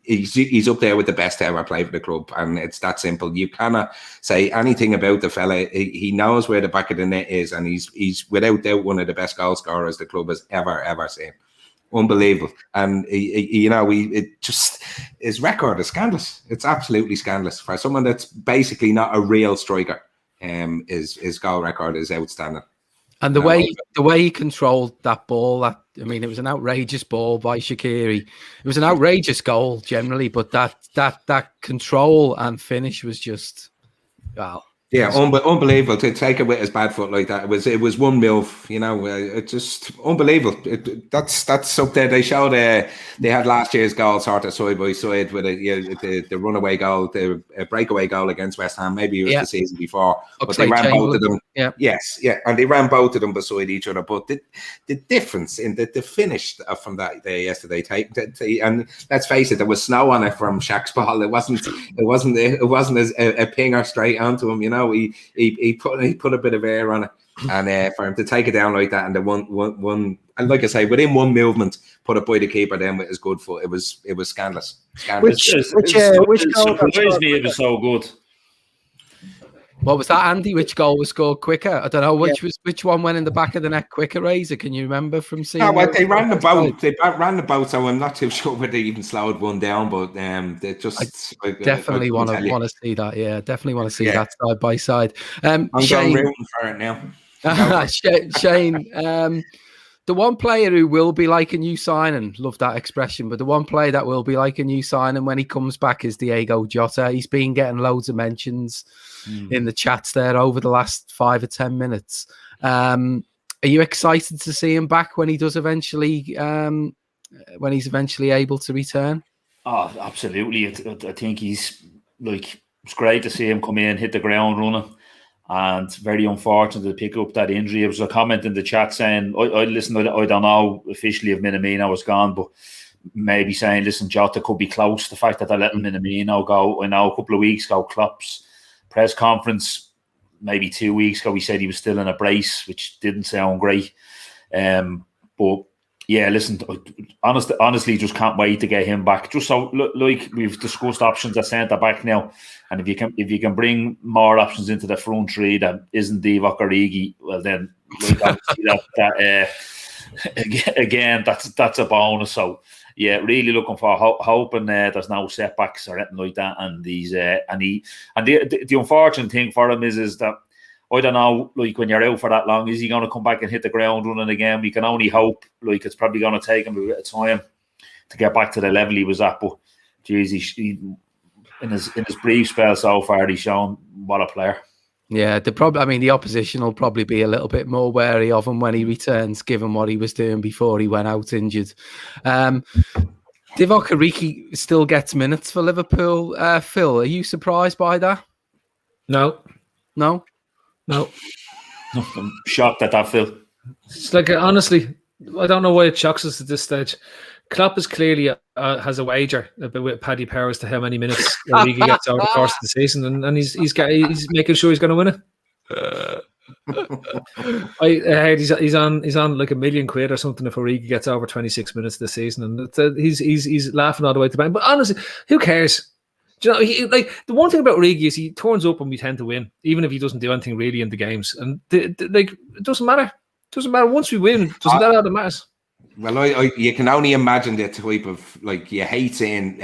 He's up there with the best to ever play for the club, and it's that simple. You cannot say anything about the fella. He knows where the back of the net is, and he's without doubt one of the best goal scorers the club has ever seen. Unbelievable. And his record is scandalous. It's absolutely scandalous for someone that's basically not a real striker. His goal record is outstanding. And the way he controlled that ball, it was an outrageous ball by Shaqiri. It was an outrageous goal generally, but that control and finish was just, wow. Yeah, unbelievable to take it with his bad foot like that. It was one move, it's just unbelievable. That's up there. They showed they had last year's goal sort of side by side with the runaway goal, the breakaway goal against West Ham. Maybe it was the season before, but they ran both of them. Yeah. Yes, yeah, and they ran both of them beside each other. But the difference in the finish from that day yesterday, and let's face it, there was snow on it from Shaq's ball. It wasn't as a pinger straight onto him. He put a bit of air on it, and for him to take it down like that, and the one, and like I say, within one movement, put it by the keeper then with his good foot. It was scandalous. Which surprised me. It was so good. What was that, Andy? Which goal was scored quicker? I don't know. Which one went in the back of the net quicker, Razor? Can you remember from seeing? No, well, they ran the boat. They ran the boat, so I'm not too sure whether they even slowed one down. But they just definitely want to see that. Yeah, definitely want to see that side by side. I'm Shane, rooting for it now. Shane, the one player who will be like a new signing, love that expression, but the one player that will be like a new signing when he comes back is Diogo Jota. He's been getting loads of mentions in the chats there over the last 5 or 10 minutes. Are you excited to see him back when he does eventually, when he's eventually able to return? Oh, absolutely. I think it's great to see him come in, hit the ground running. And very unfortunate to pick up that injury. There was a comment in the chat saying, I don't know officially if Minamino was gone, but maybe saying, listen, Jota could be close. The fact that I let Minamino go, I know a couple of weeks ago, Klopp's press conference, maybe 2 weeks ago, he said he was still in a brace, which didn't sound great. But yeah, listen, honestly, just can't wait to get him back. Just so, like we've discussed options at centre back now, and if you can bring more options into the front three that isn't Divock Origi, well then, again, that's a bonus. So yeah, really looking for hoping there's no setbacks or anything like that. And the unfortunate thing for him is that, I don't know, like when you're out for that long, is he going to come back and hit the ground running again? We can only hope. Like it's probably going to take him a bit of time to get back to the level he was at. But geez, in his brief spell so far, he's shown what a player. Yeah, the opposition will probably be a little bit more wary of him when he returns, given what he was doing before he went out injured. Divock Origi still gets minutes for Liverpool. Phil, are you surprised by that? No. I'm shocked at that, Phil. It's like, honestly, I don't know why it shocks us at this stage. Klopp is clearly has a wager with Paddy Powers to how many minutes Origi gets over the course of the season, and he's making sure he's going to win it. I heard he's on like £1 million or something if Origi gets over 26 minutes this season, and he's laughing all the way to the bank. But honestly, who cares? Do you know, the one thing about Origi is he turns up and we tend to win, even if he doesn't do anything really in the games. And it doesn't matter. It doesn't matter. Once we win, doesn't that all that matters? Well, you can only imagine the type of, like, you hate seeing,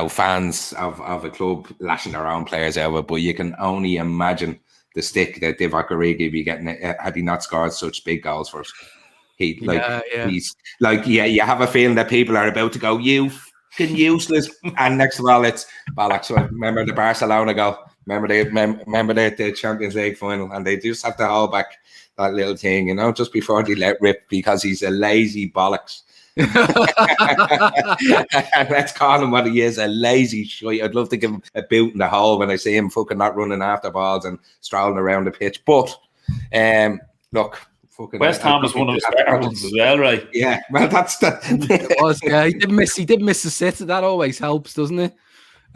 fans of a club lashing their own players out, but you can only imagine the stick that Divock Origi be getting had he not scored such big goals for us. He's like, you have a feeling that people are about to go, you fucking useless, and next of all, it's bollocks. So remember the Barcelona goal? Remember the Champions League final, and they just have to hold back that little thing, just before they let rip because he's a lazy bollocks. Let's call him what he is, a lazy shite. I'd love to give him a boot in the hole when I see him fucking not running after balls and strolling around the pitch. But look, fucking West Ham was one of his better ones as well, right? Yeah, well, that's the. It was, yeah. He did miss the sit. That always helps, doesn't it?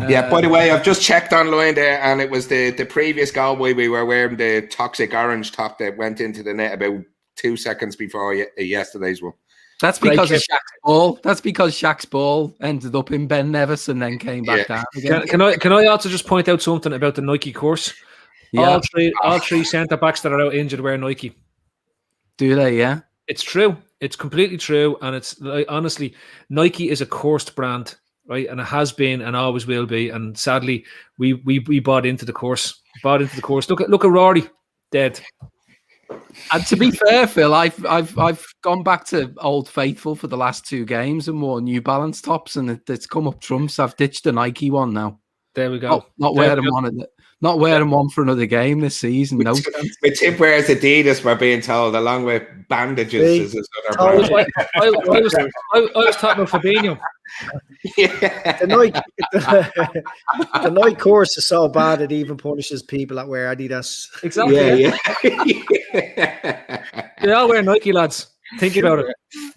Yeah, by the way, I've just checked online there, and it was the previous goal where we were wearing the toxic orange top that went into the net about 2 seconds before yesterday's one. That's because of Shaq's ball. That's because Shaq's ball ended up in Ben Davies and then came back down again. Can I also just point out something about the Nike course? Yeah. All three centre backs that are out injured wear Nike. Do they? Yeah. It's true. It's completely true, and it's like, honestly, Nike is a coursed brand. Right, and it has been and always will be. And sadly, we bought into the course. Look at Rory, dead. And to be fair, Phil, I've gone back to Old Faithful for the last 2 games and wore New Balance tops, and it's come up trumps. I've ditched the Nike one now. There we go. Not wearing one for another game this season. No. With Tip wears Adidas, we're being told, along with bandages. I was talking about Fabinho. Yeah. The Nike course is so bad it even punishes people that wear Adidas. Exactly. Yeah. They all wear Nike, lads. Think about it.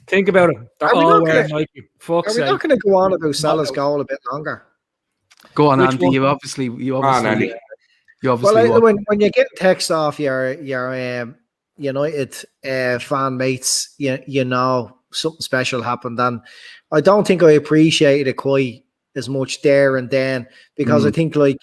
They're all wearing Nike. Are we not going to go on about Salah's goal a bit longer? Go on, Andy. You obviously. When you get text off your United fan mates, you know something special happened, and I don't think I appreciated it quite as much there and then, because I think, like,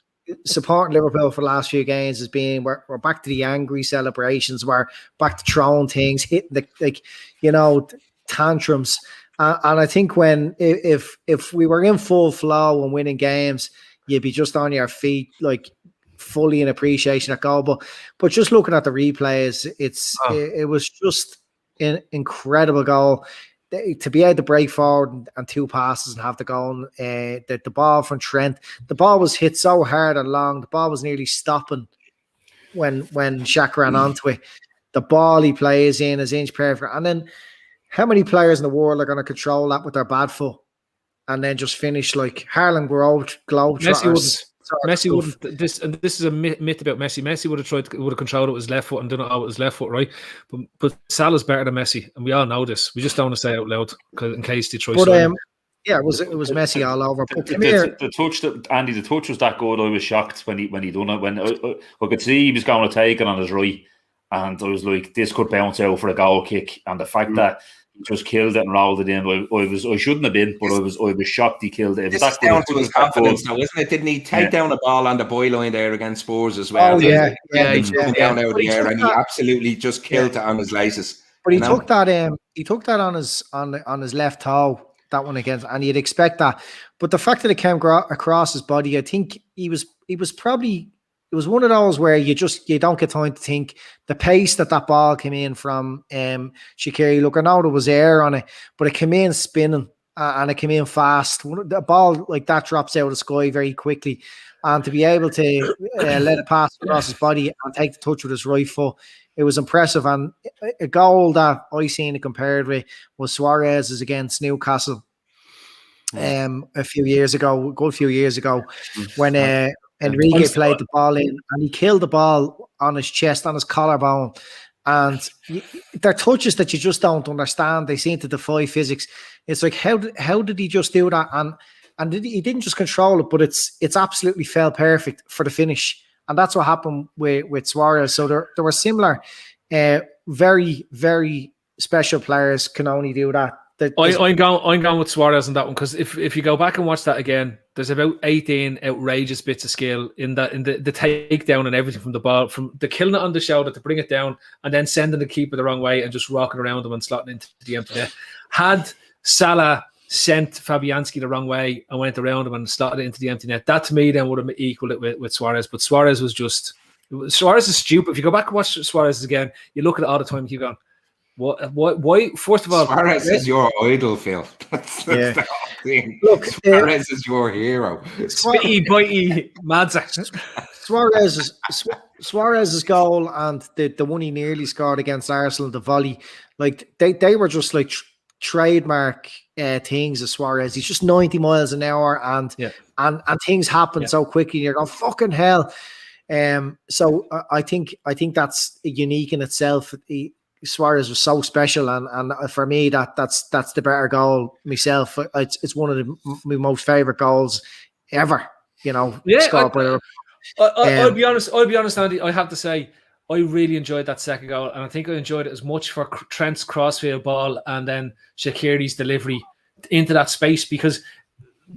supporting Liverpool for the last few games has been we're back to the angry celebrations, we're back to throwing things, hitting the tantrums. And I think if we were in full flow and winning games, you'd be just on your feet, like fully in appreciation of goal. But just looking at the replays, it was just an incredible goal. To be able to break forward and 2 passes and have the goal, the ball from Trent, the ball was hit so hard and long, the ball was nearly stopping when Shaq ran onto it. The ball he plays in is inch perfect. And then how many players in the world are going to control that with their bad foot and then just finish like Harlan Globetrotters? Messi wouldn't. This is a myth about Messi. Messi would have controlled it with his left foot and done it out with his left foot, right? But Salah's better than Messi, and we all know this. We just don't want to say it out loud in case they try. But it was Messi all over. The touch the touch was that good. I was shocked when he done it. When I could see he was going to take it on his right, and I was like, this could bounce out for a goal kick. And the fact that he just killed it and rolled it in, I shouldn't have been, but I was shocked he killed it. This is down to his confidence now, isn't it? Didn't he take down a ball on the byline there against Spurs as well? Oh yeah, he's coming down out of the air, and he absolutely just killed it on his laces. But he took that on his left toe, that one against, and you'd expect that. But the fact that it came across his body, I think he was probably. It was one of those where you don't get time to think. The pace that ball came in from Shaqiri, look, I know there was air on it, but it came in spinning and it came in fast. The ball like that drops out of the sky very quickly, and to be able to let it pass across his body and take the touch with his right foot, it was impressive. And a goal that I seen it compared with was Suarez's against Newcastle a good few years ago, when Enrique played the ball in and he killed the ball on his chest, on his collarbone. And they're touches that you just don't understand. They seem to defy physics. It's like, how did he just do that? And he didn't just control it, but it's absolutely fell perfect for the finish. And that's what happened with Suarez. So there were similar, very, very special players can only do that. I'm going with Suarez on that one, because if you go back and watch that again, there's about 18 outrageous bits of skill in the takedown and everything, from the ball, from the killing it on the shoulder to bring it down and then sending the keeper the wrong way and just rocking around him and slotting into the empty net. Had Salah sent Fabianski the wrong way and went around him and slotted it into the empty net, that to me then would have equaled it with Suarez. But Suarez is stupid. If you go back and watch Suarez again, you look at it all the time and keep going, why? First of all, Suarez is your idol, Phil. That's the whole thing. Look, Suarez is your hero. Spitty, bitey, madza. Suarez's goal and the one he nearly scored against Arsenal, the volley, like they were just like trademark things of Suarez. He's just 90 miles an hour, and things happen so quickly. And you're going, fucking hell. So I think that's unique in itself. Suarez was so special, and for me that's the better goal myself. It's one of my most favorite goals ever. Scored by I'll be honest, Andy. I have to say, I really enjoyed that second goal, and I think I enjoyed it as much for Trent's crossfield ball and then Shaqiri's delivery into that space, because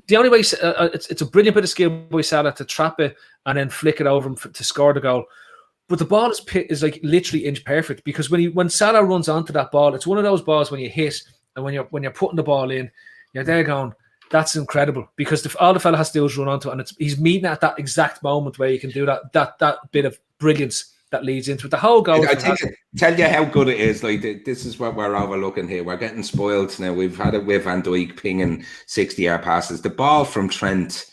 the only way it's a brilliant bit of skill by Salah to trap it and then flick it over him to score the goal. But the ball is like literally inch perfect, because when Salah runs onto that ball, it's one of those balls when you hit and when you're putting the ball in, you're there going, that's incredible, because all the fella has to do is run onto it, and he's meeting at that exact moment where you can do that bit of brilliance that leads into it. The whole goal. I think tell you how good it is. Like, this is what we're overlooking here. We're getting spoiled now. We've had it with Van Dijk pinging 60-yard passes. The ball from Trent,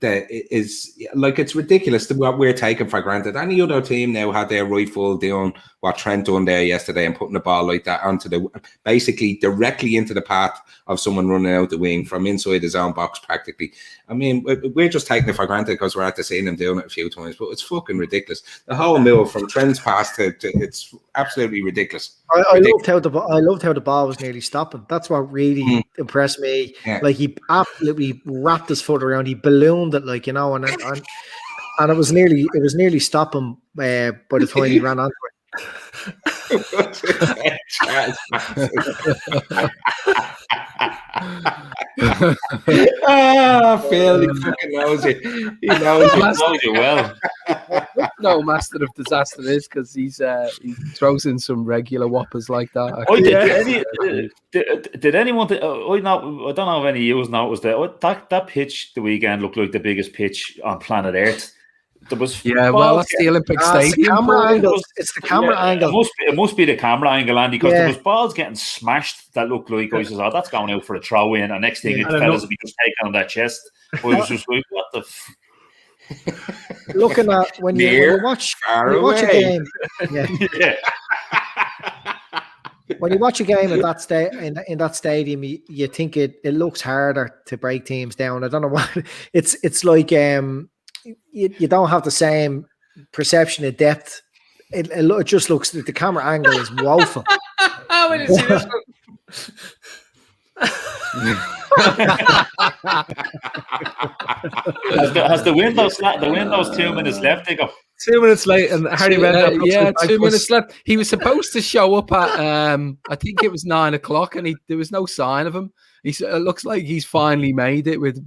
that is like, it's ridiculous what we're taking for granted. Any other team now had their rifle doing what Trent done there yesterday and putting the ball like that onto basically directly into the path of someone running out the wing from inside his own box practically. I mean, we're just taking it for granted because we're at the seeing him doing it a few times, but it's fucking ridiculous. The whole move from Trent's pass to it's absolutely ridiculous. I loved how the ball was nearly stopping. That's what really impressed me. Yeah. Like, he absolutely wrapped his foot around, he ballooned it, like, and it was nearly stopping by the time he ran onto it. Phil, he fucking knows it. He knows you well. No master of disaster is because he throws in some regular whoppers like that. Did anyone? I don't know if any of you noticed that pitch the weekend looked like the biggest pitch on planet Earth. There was that's the Olympic Stadium. It's the camera angle. It must be the camera angle, Andy, because there was balls getting smashed that looked like I says, "Oh, that's going out for a throw in." And next thing, the fellas will be just taking on their chest. I was just like, "What the?" Looking at when you watch a game, when you watch a game at that in that stadium, you think it looks harder to break teams down. I don't know why. It's like you don't have the same perception of depth. It just looks, the camera angle is woeful. When you see this has the windows 2 minutes left, Dicko? 2 minutes late, and Harry Redknapp 2 minutes left. He was supposed to show up at I think it was 9 o'clock, and there was no sign of him. It looks like he's finally made it with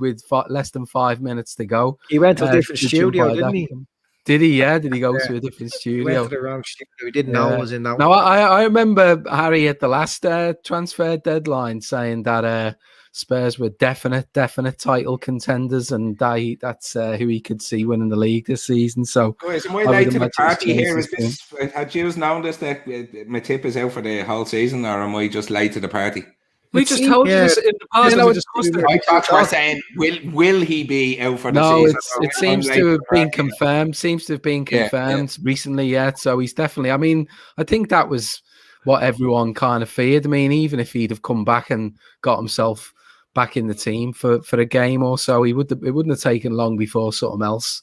less than 5 minutes to go. He went to a different studio, didn't he? Did he? Yeah. Did he go to a different studio? He went to the wrong studio. He didn't know it was in that. No, I remember Harry at the last transfer deadline saying that Spurs were definite title contenders, and that's who he could see winning the league this season. So, guys, am I late to the party here? Had you known this that Matip is out for the whole season, or am I just late to the party? We just told you this in the past. I thought you were saying, will he be out for the season? No, it seems to have been confirmed. Seems to have been confirmed recently, So he's definitely. I mean, I think that was what everyone kind of feared. I mean, even if he'd have come back and got himself back in the team for a game or so, it wouldn't have taken long before something else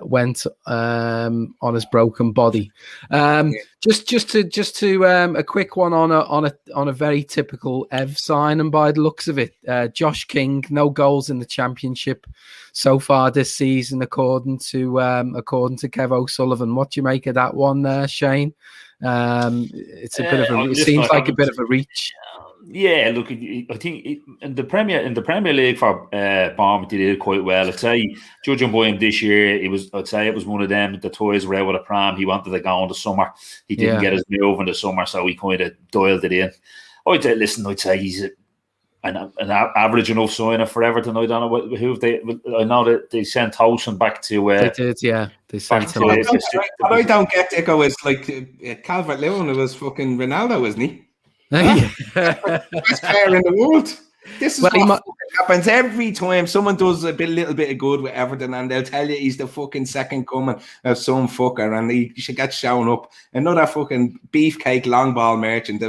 went on his broken body. Just to a quick one on a very typical Ev signing by the looks of it. Josh King, no goals in the Championship so far this season, according to Kev O'Sullivan. What do you make of that one, Shane? It's a bit of a. It seems like a bit of a reach. Yeah, look, I think in the Premier League for Bournemouth, he did quite well. I'd say, judging by him this year, it was one of them. The toys were out with a pram. He wanted to go in the summer. He didn't get his move in the summer, so he kind of dialed it in. I'd say he's an average enough signer for Everton. I don't know who they. I know that they sent Towson back to. They did, yeah. They sent him. What I don't get, Dicko, is like Calvert-Lewin. It was fucking Ronaldo, isn't he? Best player in the world. This is what happens every time someone does a little bit of good with Everton, and they'll tell you he's the fucking second coming of some fucker, and he should get shown up. Another fucking beefcake long ball merchant,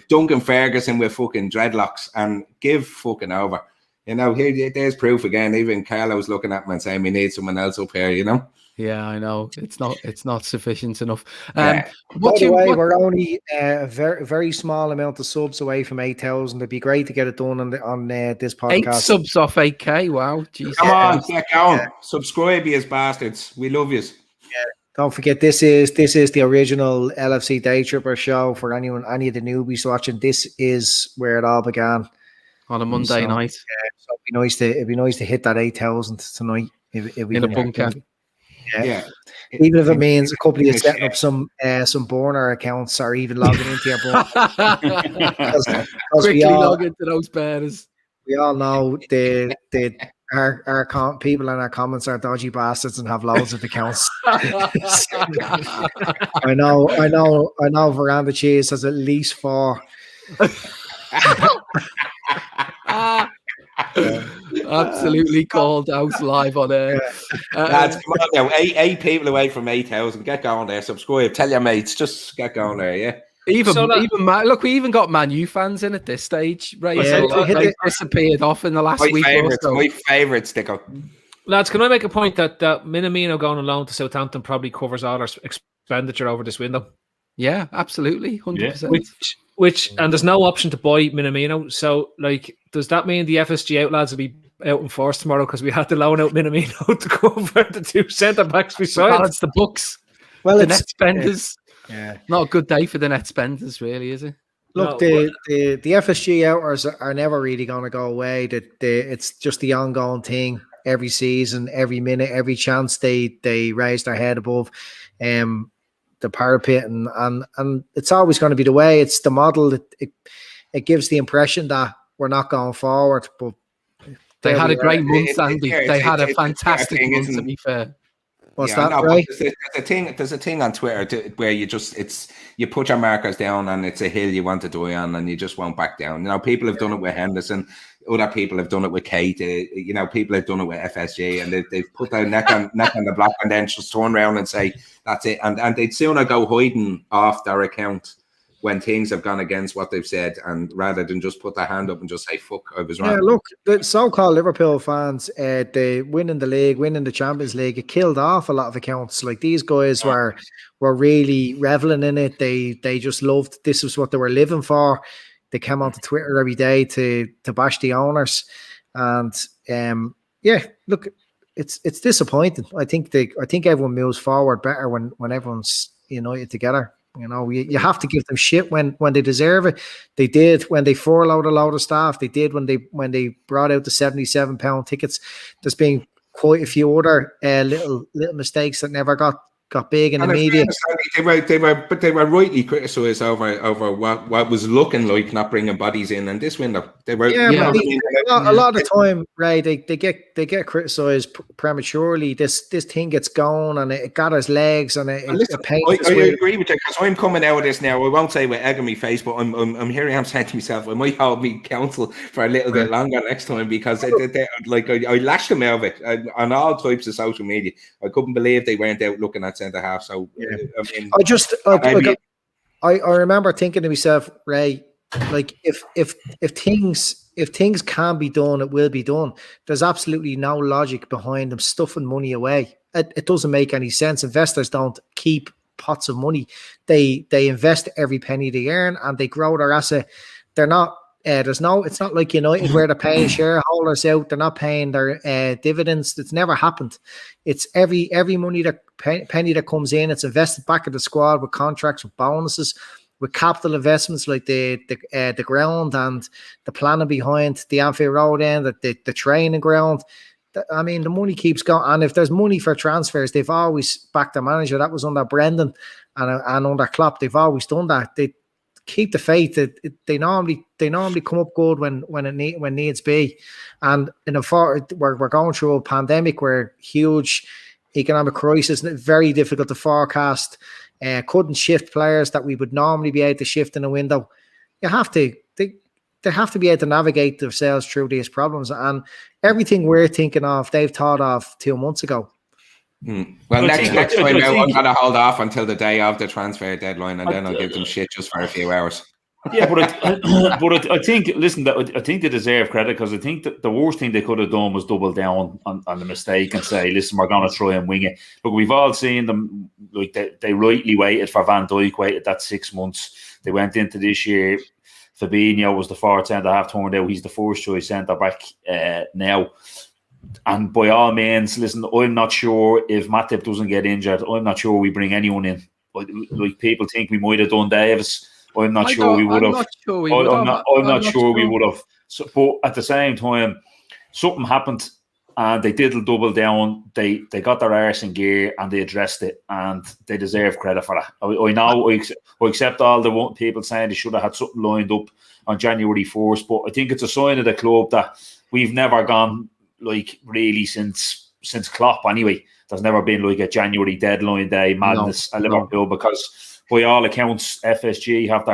Duncan Ferguson with fucking dreadlocks, and give fucking over. You know, there's proof again. Even Carlo's looking at me and saying we need someone else up here. You know. Yeah, I know it's not sufficient enough. By the way, we're only a very, very small amount of subs away from 8,000. It'd be great to get it done on this podcast. 8 subs off 8K. Wow, Jesus. Come on, get going. Subscribe, you bastards. We love you. Yeah. Don't forget, this is the original LFC Daytripper show for any of the newbies watching. This is where it all began on a Monday night. So it'd be nice to hit that 8,000 tonight if we in a bunker. Yeah. Even if it means a couple of you setting up some burner accounts or even logging into your burner. Quickly log into those burners. We all know our people in our comments are dodgy bastards and have loads of accounts. I know Veranda Cheese has at least 4. Absolutely called out live on air. Lads, come on now. 8 people away from 8,000. Get going there. Subscribe. Tell your mates. Just get going there. Yeah. Look, we even got Man U fans in at this stage, right? Yeah, so they disappeared off in the last week or so. My favourites, Dicko. Lads, can I make a point that Minamino going on loan to Southampton probably covers all our expenditure over this window? Yeah, absolutely, 100%. Yeah. Which and there's no option to buy Minamino. So, does that mean the FSG out lads will be out in force tomorrow because we had to loan out Minamino to cover the 2 centre backs beside? Balance the books. Well, the net spenders. Yeah, not a good day for the net spenders, really, is it? Look, the FSG outers are never really going to go away. It's just the ongoing thing every season, every minute, every chance they raise their head above the parapet, and it's always going to be the way. It's the model. It gives the impression that we're not going forward, but they had a great month, Andy. They had a fantastic month, to be fair. What's that, right? There's a thing on Twitter where you put your markers down and it's a hill you want to die on and you just won't back down. You know, people have done it with Henderson. Other people have done it with Kate. You know, people have done it with FSG, and they've put their neck on the block and then just turn around and say that's it. And they'd sooner go hiding off their account when things have gone against what they've said, and rather than just put their hand up and just say, fuck, I was wrong. Yeah, look, the so-called Liverpool fans, they winning the league, winning the Champions League, it killed off a lot of accounts. Like, these guys were really reveling in it. They just loved, this was what they were living for. They came onto Twitter every day to bash the owners. And yeah, look, it's disappointing. I think everyone moves forward better when everyone's united together. You know, you have to give them shit when they deserve it. They did when they furloughed a load of staff. They did when they brought out the £77 tickets. There's been quite a few other little mistakes that never got big in the media. They were rightly criticised over what was looking like not bringing bodies in. And this window, they were a lot of the time, Ray, they get criticised prematurely. This thing gets going and it gathers legs and it paints. I agree with you, because I'm coming out of this now. I won't say with egg on my face, but I'm hearing him saying to myself, I might hold me counsel for a little bit longer next time, because I lashed them out of it on all types of social media. I couldn't believe they weren't out looking at centre half. So yeah. I remember thinking to myself, Ray, like if things can be done, it will be done. There's absolutely no logic behind them stuffing money away. It doesn't make any sense. Investors don't keep pots of money. They invest every penny they earn and they grow their asset. They're not. It's not like United where they're paying shareholders out. They're not paying their dividends. It's never happened. It's every money penny that comes in, it's invested back in the squad with contracts, with bonuses, with capital investments like the ground and the planning behind the Anfield Road end, the training ground. I mean, the money keeps going. And if there's money for transfers, they've always backed their manager. That was under Brendan and under Klopp. They've always done that. They keep the faith. They normally come up good when needs be. And we're going through a pandemic where huge economic crisis, very difficult to forecast. Couldn't shift players that we would normally be able to shift in a window. They have to be able to navigate themselves through these problems, and everything we're thinking of, they've thought of 2 months ago. Well, next time I'm going to hold off until the day of the transfer deadline, and then I'll give them shit just for a few hours. Yeah, but I think, listen, I think they deserve credit, because I think that the worst thing they could have done was double down on the mistake and say, listen, we're going to try and wing it. Look, we've all seen them, like they rightly waited for Van Dijk, waited that 6 months. They went into this year. Fabinho was the fourth centre-half, turned out he's the first choice centre-back now. And by all means, listen, I'm not sure if Matip doesn't get injured. I'm not sure we bring anyone in. Like people think we might have done Davis. I'm not sure we would have. I'm not sure we would have. So, but at the same time, something happened and they did double down. They got their arse in gear and they addressed it, and they deserve credit for that. I know I accept all the people saying they should have had something lined up on January 1st, but I think it's a sign of the club that we've never gone like really since Klopp anyway. There's never been like a January deadline day madness at Liverpool, because by all accounts, FSG have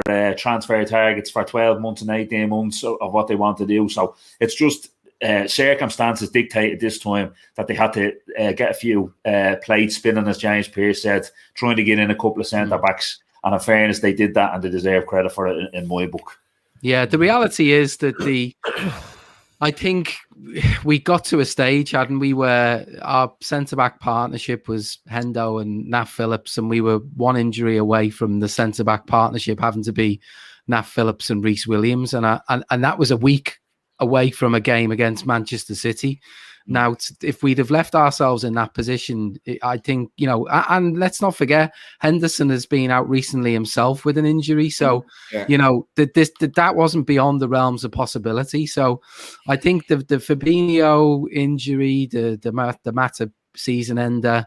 their transfer targets for 12 months and 18 months of what they want to do. So it's just circumstances dictated this time that they had to get a few plates spinning, as James Pearce said, trying to get in a couple of centre-backs. And in fairness, they did that and they deserve credit for it in my book. Yeah, the reality is that I think we got to a stage, hadn't we, where our centre-back partnership was Hendo and Nat Phillips, and we were one injury away from the centre-back partnership having to be Nat Phillips and Reece Williams, and that was a week away from a game against Manchester City. Now, if we'd have left ourselves in that position, I think, and let's not forget, Henderson has been out recently himself with an injury. So, that wasn't beyond the realms of possibility. So I think the Fabinho injury, the Mata season ender,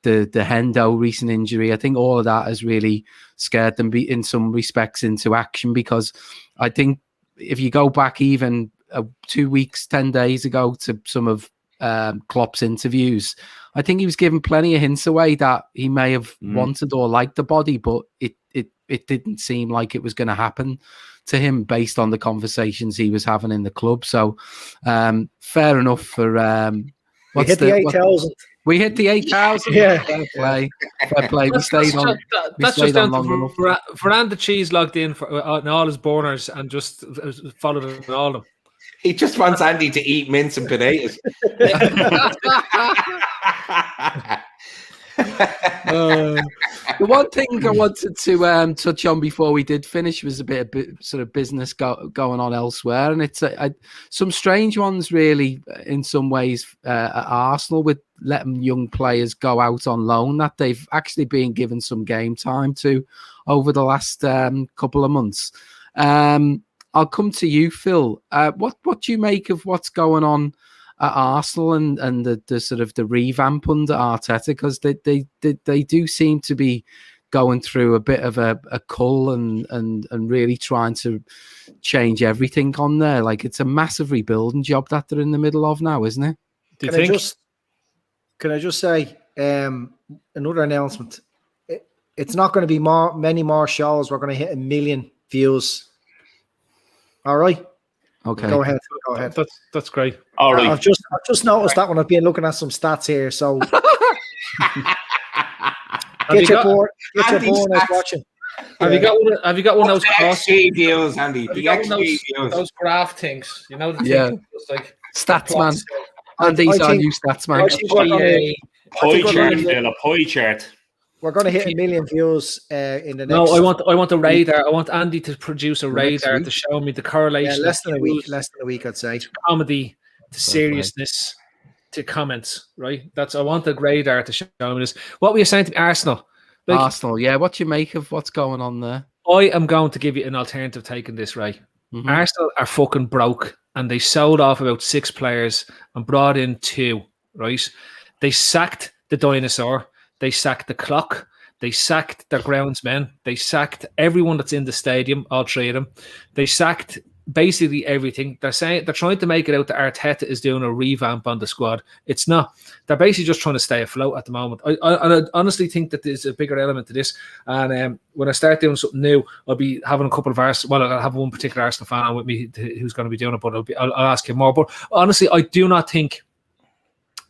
the Hendo recent injury, I think all of that has really scared them in some respects into action, because I think if you go back even 2 weeks, 10 days ago to some of Klopp's interviews, I think he was giving plenty of hints away that he may have wanted or liked the body, but it didn't seem like it was going to happen to him based on the conversations he was having in the club. So fair enough for... we hit the 8,000. We hit the 8,000. Yeah. Fair play. We stayed on. That's just down to Varane the cheese logged in for all his burners and just followed it in all of them. He just wants Andy to eat mince and potatoes. The one thing I wanted to touch on before we did finish was a bit sort of business going on elsewhere, and it's some strange ones really in some ways at Arsenal, with letting young players go out on loan that they've actually been given some game time to over the last couple of months. I'll come to you, Phil. What do you make of what's going on at Arsenal and the sort of the revamp under Arteta? Because they do seem to be going through a bit of a cull and really trying to change everything on there. Like, it's a massive rebuilding job that they're in the middle of now, isn't it? Can I just say another announcement? It's not going to be many more shows. We're going to hit 1 million views. All right. Okay. Go ahead. That's great. All right. I've just noticed that when I've been looking at some stats here. So get your board watching. Have you got one of those XG deals, Andy? The XG deals. Those graph things, the thing, it's like stats man. Andy's our new stats man. A pie chart. We're going to hit 1 million views in the next... No, I want a radar. I want Andy to produce a radar to show me the correlation. Yeah, less than a week, I'd say. Comedy to seriousness to comments, right? I want the radar to show me this. What were you saying to me, Arsenal? Arsenal, yeah. What do you make of what's going on there? I am going to give you an alternative take on this, right? Mm-hmm. Arsenal are fucking broke, and they sold off about 6 players and brought in 2, right? They sacked the dinosaur. They sacked the clock. They sacked their groundsmen. They sacked everyone that's in the stadium, all 3 of them. They sacked basically everything. They're trying to make it out that Arteta is doing a revamp on the squad. It's not. They're basically just trying to stay afloat at the moment. I honestly think that there's a bigger element to this. And when I start doing something new, I'll be having a couple of Arsenal. Well, I'll have one particular Arsenal fan with me who's going to be doing it, but I'll ask him more. But honestly, I do not think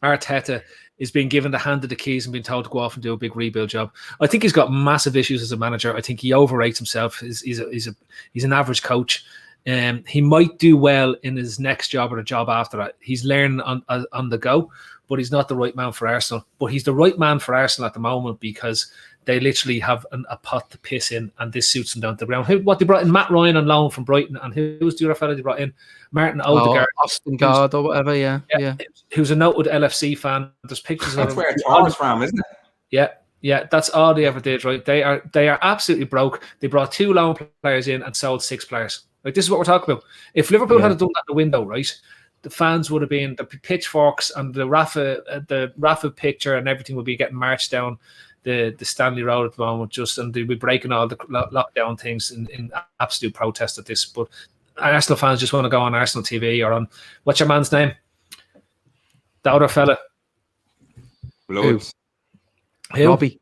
Arteta is being given the hand of the keys and being told to go off and do a big rebuild job. I think he's got massive issues as a manager. I think he overrates himself. He's an average coach. He might do well in his next job or a job after that. He's learning on the go, but he's not the right man for Arsenal. But he's the right man for Arsenal at the moment because they literally have a pot to piss in, and this suits them down to the ground. What they brought in, Matt Ryan on loan from Brighton, and who was the other fella they brought in? Martin Odegaard. Austin Guard or whatever, yeah. Who's a noted LFC fan. There's pictures that's of him. That's where it's from, isn't it? Yeah, that's all they ever did, right? They are absolutely broke. They brought 2 loan players in and sold 6 players. Like, this is what we're talking about. If Liverpool had done that in the window, right, the fans would have been the pitchforks and the Rafa picture and everything would be getting marched down the Stanley Road at the moment, and they'd be breaking all the lockdown things in absolute protest at this. But Arsenal fans just want to go on Arsenal TV or on, what's your man's name? The other fella. Loads. Who? Robbie.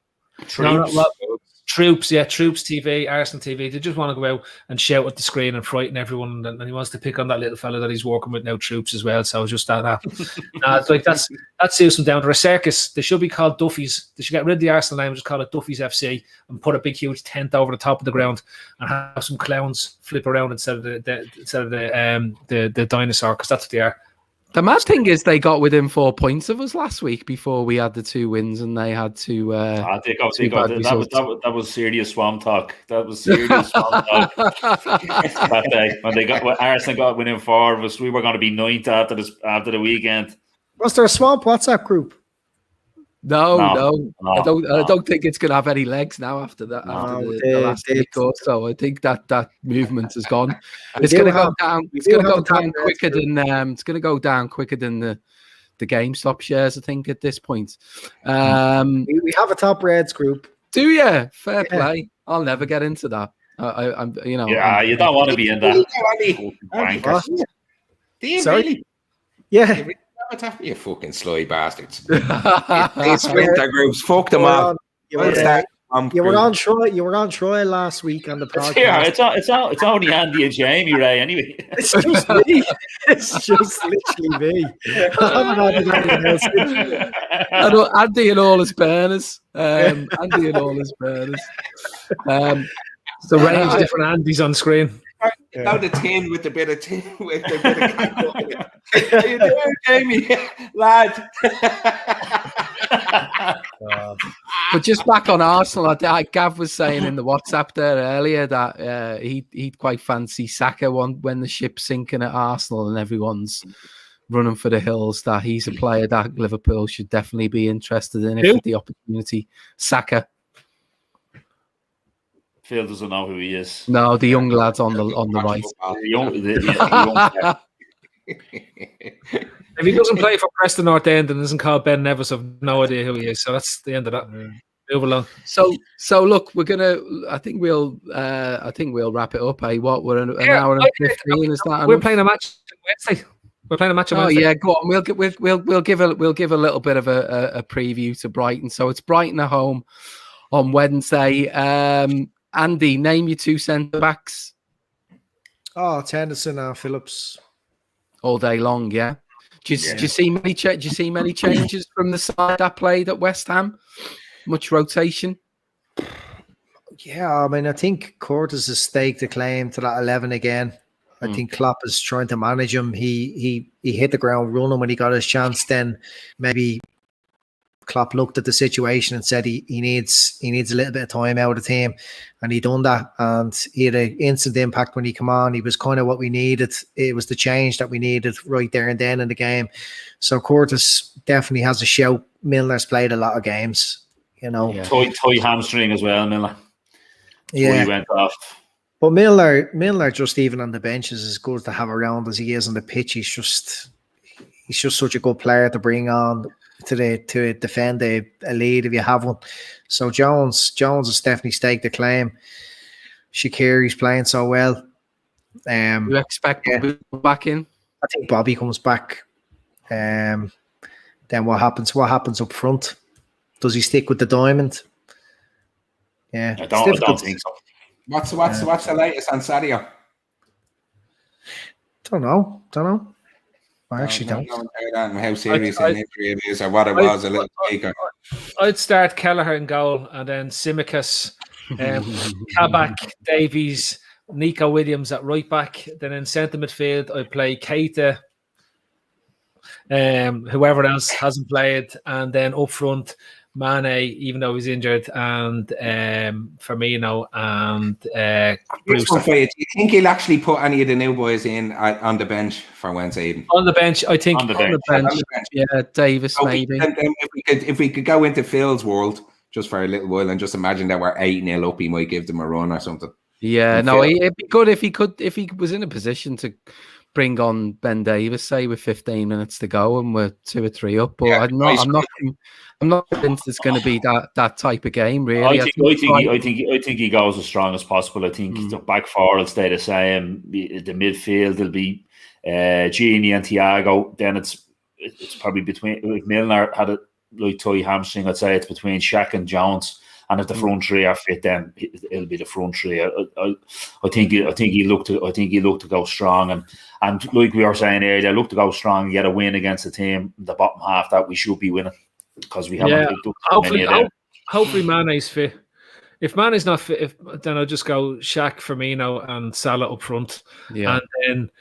Troops TV, Arsenal TV. They just want to go out and shout at the screen and frighten everyone, and he wants to pick on that little fella that he's working with now, Troops, as well. So just that. It's like that suits them down to a circus. They should be called Duffy's. They should get rid of the Arsenal name, just call it Duffy's FC, and put a big huge tent over the top of the ground and have some clowns flip around instead of the dinosaur, because that's what they are. The mad thing is they got within 4 points of us last week before we had the 2 wins, and they had to. That was serious swamp talk. That was serious swamp talk. That day when Arsenal got within 4 of us, we were going to be 9th after the weekend. Was there a Swamp WhatsApp group? No. I don't think it's going to have any legs now after that. After the last week or so, I think that movement has gone. It's going to go down. It's going to go down quicker than. It's going to go down quicker than the GameStop shares. I think at this point. We have a top Reds group. Do you? Fair play. I'll never get into that. I'm. You don't want to be in that. Do you really? Yeah. You fucking sly bastards. These winter groups, fuck them all. You were on Troy last week on the podcast. Yeah, it's only Andy and Jamie, Ray, anyway. It's just me. It's just literally me. I know Andy and all his burners. So range different Andys on screen. Now the tin with a bit of tin with a bit of how you doing, Jamie, lad? But just back on Arsenal, Gav was saying in the WhatsApp there earlier that he'd quite fancy Saka when the ship's sinking at Arsenal and everyone's running for the hills. That he's a player that Liverpool should definitely be interested in if the opportunity. Saka. Phil doesn't know who he is. No, the young lad's on the right. If he doesn't play for Preston North End and isn't called Ben Davies, I've no idea who he is. So that's the end of that. Move along. So look, we're gonna. I think we'll wrap it up. What we're an hour and 15. Is that? We're playing a match Wednesday. We're playing a match on Wednesday. Oh yeah, go on. We'll give a little bit of a preview to Brighton. So it's Brighton at home on Wednesday. Andy, name your two centre backs. Oh, it's Henderson and Phillips. All day long, yeah. Do you see many changes from the side that played at West Ham? Much rotation? Yeah, I mean, I think Curtis has staked a claim to that 11 again. I think Klopp is trying to manage him. He hit the ground running when he got his chance. Then maybe Klopp looked at the situation and said he needs a little bit of time out of the team, and he done that. And he had an instant impact when he came on. He was kind of what we needed. It was the change that we needed right there and then in the game. So Curtis definitely has a shout. Milner's played a lot of games, Toy hamstring as well, Milner. Yeah, he went off. But Milner just even on the bench is as good to have around as he is on the pitch. He's just such a good player to bring on to defend a lead if you have one. So Jones has definitely staked a claim. Shaqiri's playing so well. You expect Bobby back in? I think Bobby comes back. Then what happens? What happens up front? Does he stick with the diamond? Yeah, I don't think so. What's the latest on Sadio? Don't know. I actually don't. How serious an injury it is, or what it was, a little taker. I'd start Kelleher in goal, and then Tsimikas, Kabak, Davies, Nico Williams at right back. Then in centre midfield, I play Keita, whoever else hasn't played, and then up front, Mane, even though he's injured, and Firmino and Brewster. Do you think he'll actually put any of the new boys in on the bench for Wednesday evening? On the bench, I think. On the bench. Yeah, Davis maybe. If we could go into Phil's world just for a little while and just imagine that we're 8-0 up, he might give them a run or something. Yeah, no, it'd be good if he was in a position to bring on Ben Davies, say with 15 minutes to go and we're 2 or 3 up. But I'm not convinced it's going to be that type of game. Really, I think he goes as strong as possible. I think the back four will stay the same. The midfield will be Gini and Thiago. Then it's probably between, if Milner had a toy hamstring, I'd say it's between Shaq and Jones. And if the front three are fit, then it'll be the front three. I think he looked to go strong, and like we were saying earlier, look to go strong and get a win against the team, the bottom half that we should be winning, because we haven't picked up many of them. Hopefully Mane's fit. If Mane's not fit, then I'll just go Shaq, Firmino, and Salah up front. Yeah. And then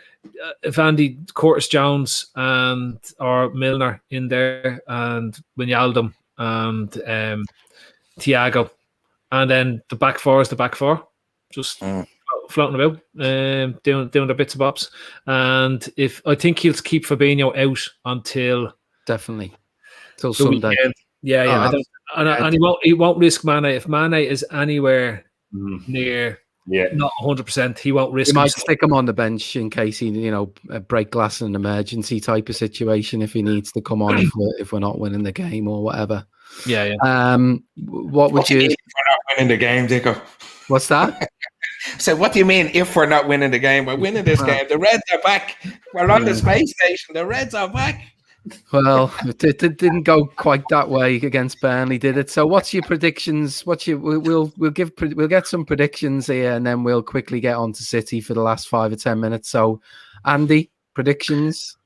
if Andy, Curtis Jones or Milner in there, and Wijnaldum and Thiago, and then the back four is the back four, just floating about, doing their bits and bobs. And if I think he'll keep Fabinho out until definitely. Till The Sunday. weekend. Yeah. And he won't risk Mane. If Mane is anywhere near not 100%, he won't risk. He might stick him on the bench in case he, break glass in an emergency type of situation if he needs to come on if we're not winning the game or whatever. Yeah. What would you? If we're not winning the game, Dicko? What's that? So what do you mean if we're not winning the game? We're winning this game. The Reds are back. We're on the space station. The Reds are back. Well, it didn't go quite that way against Burnley, did it? So, what's your predictions? We'll get some predictions here, and then we'll quickly get on to City for the last 5 or 10 minutes. So, Andy, predictions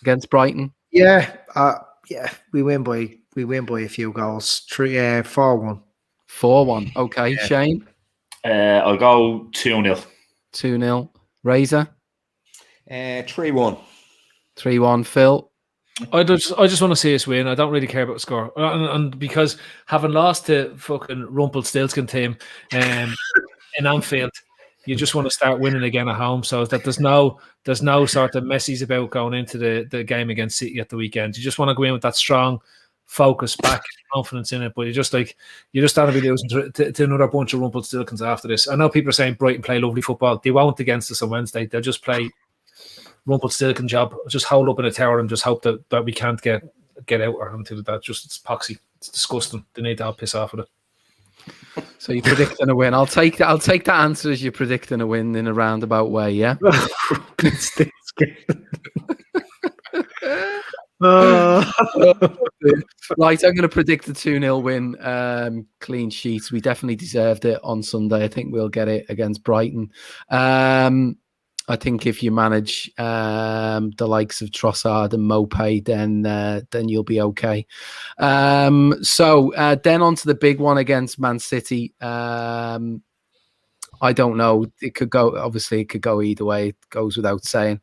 against Brighton? Yeah, we win by a few goals. 4-1. 4-1. Okay, yeah. Shane. I'll go 2-0. 2-0. Razor. 3-1. 3-1. Phil. I just want to see us win. I don't really care about the score, and because having lost to fucking Rumpelstiltskin team in Anfield, you just want to start winning again at home. So that there's no sort of messies about going into the game against City at the weekend. You just want to go in with that strong focus, back, confidence in it. But you just don't want to be losing to another bunch of Rumpelstiltskins after this. I know people are saying Brighton play lovely football. They won't against us on Wednesday. They'll just play Rumpelstiltskin job. Just hold up in a tower and just hope that we can't get out or until that. Just it's poxy. It's disgusting. They need to all piss off with it. So you're predicting a win. I'll take that answer as you're predicting a win in a roundabout way, yeah? Right, I'm going to predict a 2-0 win, clean sheets. We definitely deserved it on Sunday. I think we'll get it against Brighton. I think if you manage the likes of Trossard and Mopé, then you'll be okay. So then on to the big one against Man City. I don't know. It could go either way. It goes without saying.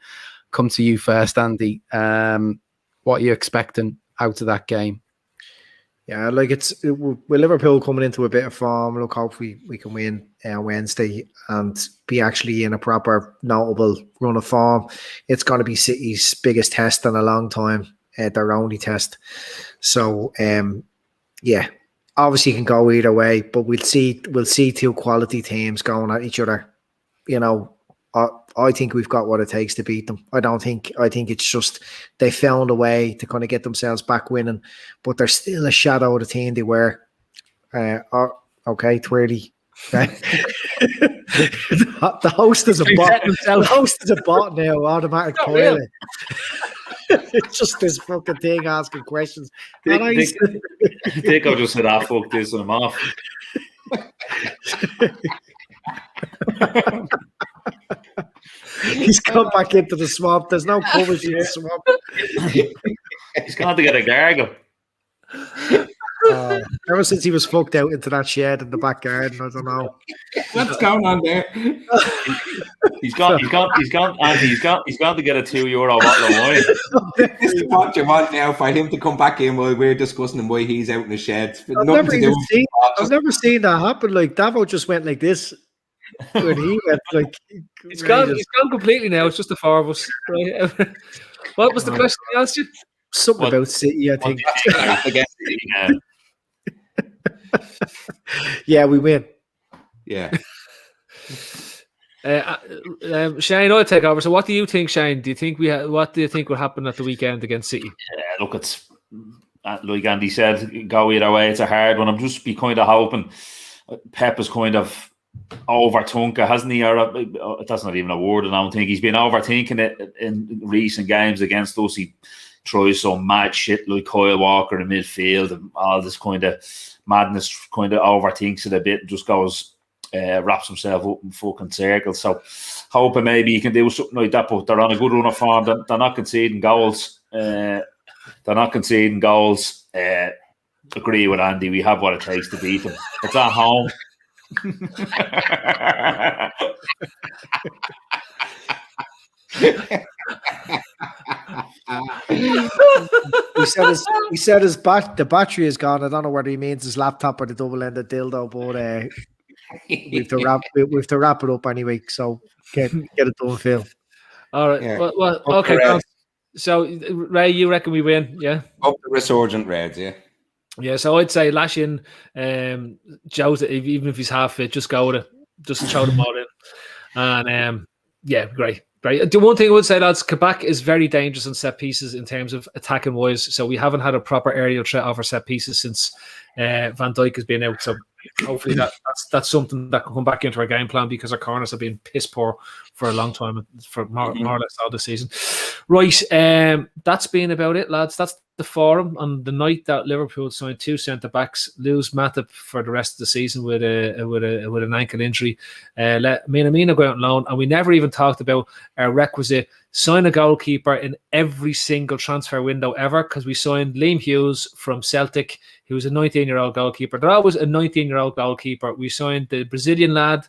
Come to you first, Andy. What are you expecting out of that game? Yeah, with Liverpool coming into a bit of form, look, hopefully we can win on Wednesday and be actually in a proper notable run of form. It's going to be City's biggest test in a long time, their only test. So, obviously it can go either way, but we'll see two quality teams going at each other. I think we've got what it takes to beat them. I think it's just they found a way to kind of get themselves back winning, but they're still a shadow of the team they were. Okay, Twirly. The host is a bot. The host is a bot now. Automatic toilet. It's just this fucking thing asking questions. Dicko just said, fuck this, and I'm off. He's come back into the swamp. There's no coverage in the swamp. He's going to get a gargle. Ever since he was fucked out into that shed in the back garden, I don't know what's going on there. He's gone to get a €2 bottle of wine. This is what you want now, for him to come back in while we're discussing why he's out in the shed. I've never seen that happen. Like Davo just went like this. When he went, like, he's gone completely now. It's just the four of us. Right? What was the question he asked you? Something about City, I think. Yeah, we win. Yeah. Shane, I'll take over. So, what do you think, Shane? What do you think will happen at the weekend against City? Look, it's like Andy said, go either way. It's a hard one. I'm just kind of hoping Pep is kind of overthink it, hasn't he? That's not even a word. I don't think he's been overthinking it in recent games against us. He tries some mad shit like Kyle Walker in midfield and all this kind of madness. Kind of overthinks it a bit and just goes wraps himself up in fucking circles. So hoping maybe he can do something like that. But they're on a good run of form. They're not conceding goals. Agree with Andy. We have what it takes to beat them. It's at home. He said the battery is gone. I don't know whether he means his laptop or the double-ended dildo, but we have to wrap it up anyway. So get it done, Phil. All right. Yeah. Well, okay. So, Ray, you reckon we win? Yeah. Up the resurgent Reds, yeah. Yeah, so I'd say lash in Jota, even if he's half fit, just go with it. Just throw them all in. And yeah, great. The one thing I would say, lads, Kabak is very dangerous on set pieces in terms of attacking wise. So we haven't had a proper aerial threat off our set pieces since Van Dijk has been out. So hopefully that's something that can come back into our game plan, because our corners have been piss poor for a long time, for more or less all the season. Right, that's been about it, lads. That's the forum on the night that Liverpool signed 2 centre backs, lose Matip for the rest of the season with an ankle injury, let Minamino go out on loan, and we never even talked about our requisite sign a goalkeeper in every single transfer window ever, because we signed Liam Hughes from Celtic, who was a 19-year-old goalkeeper. They're always a 19-year-old goalkeeper. We signed the Brazilian lad.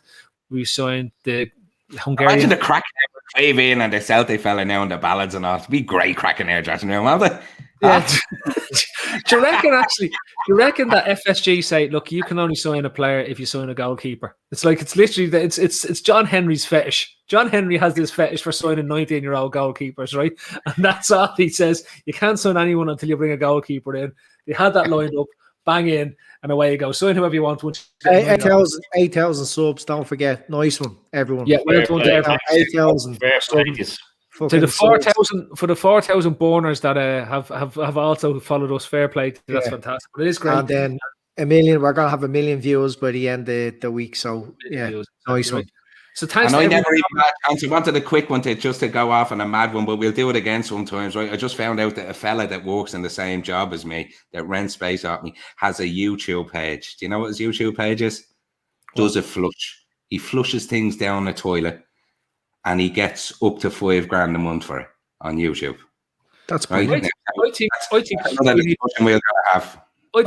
We signed the Hungarian. Imagine the cracking air in and the Celtic fella now in the ballads and all. It'd be great cracking air dressing room, won't it? Yeah. Do you reckon that FSG say, look, you can only sign a player if you sign a goalkeeper? It's literally it's John Henry's fetish. John Henry has this fetish for signing 19-year-old goalkeepers, right? And that's all he says. You can't sign anyone until you bring a goalkeeper in. They had that lined up, bang in, and away you go. Sign whoever you want. 8,000 subs, don't forget. Nice one, everyone. Yeah, well done to everyone. 8,000. To the 4,000 for the 4,000 borners that have also followed us, fair play. That's fantastic. But it is great. And then we're gonna have 1 million views by the end of the week. So nice one. So thanks. And I never even had a chance. I wanted a quick one to go off on a mad one, but we'll do it again sometimes, right? I just found out that a fella that works in the same job as me, that rents space off me, has a YouTube page. Do you know what his YouTube page is? Does a flush. He flushes things down the toilet, and he gets up to $5,000 a month for it on YouTube. That's right. Great. I think I'm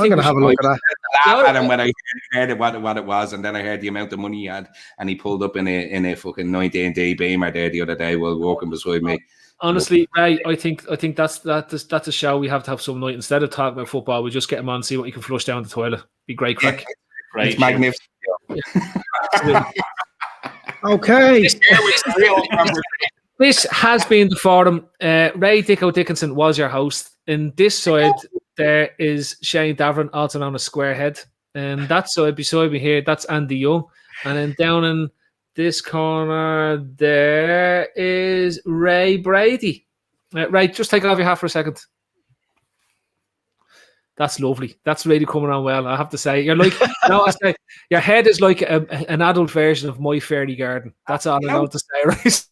going to have a look at that. Laugh at him when I heard what it was, and then I heard the amount of money he had, and he pulled up in a fucking 19D Beamer there the other day while walking beside me. Honestly, Ray, I think that's a show we have to have some night. Instead of talking about football, we just get him on and see what he can flush down the toilet. Be great crack. Great, it's magnificent. Okay. This has been the forum. Ray Dicko Dickinson was your host. In this side, there is Shane Davoren, also known as Squarehead. And that side beside me here, that's Andy Young. And then down in this corner, there is Ray Brady. Ray, just take off your hat for a second. That's lovely. That's really coming on well, I have to say. You're like, I say, your head is like an adult version of My Fairy Garden. That's all I know to say, right?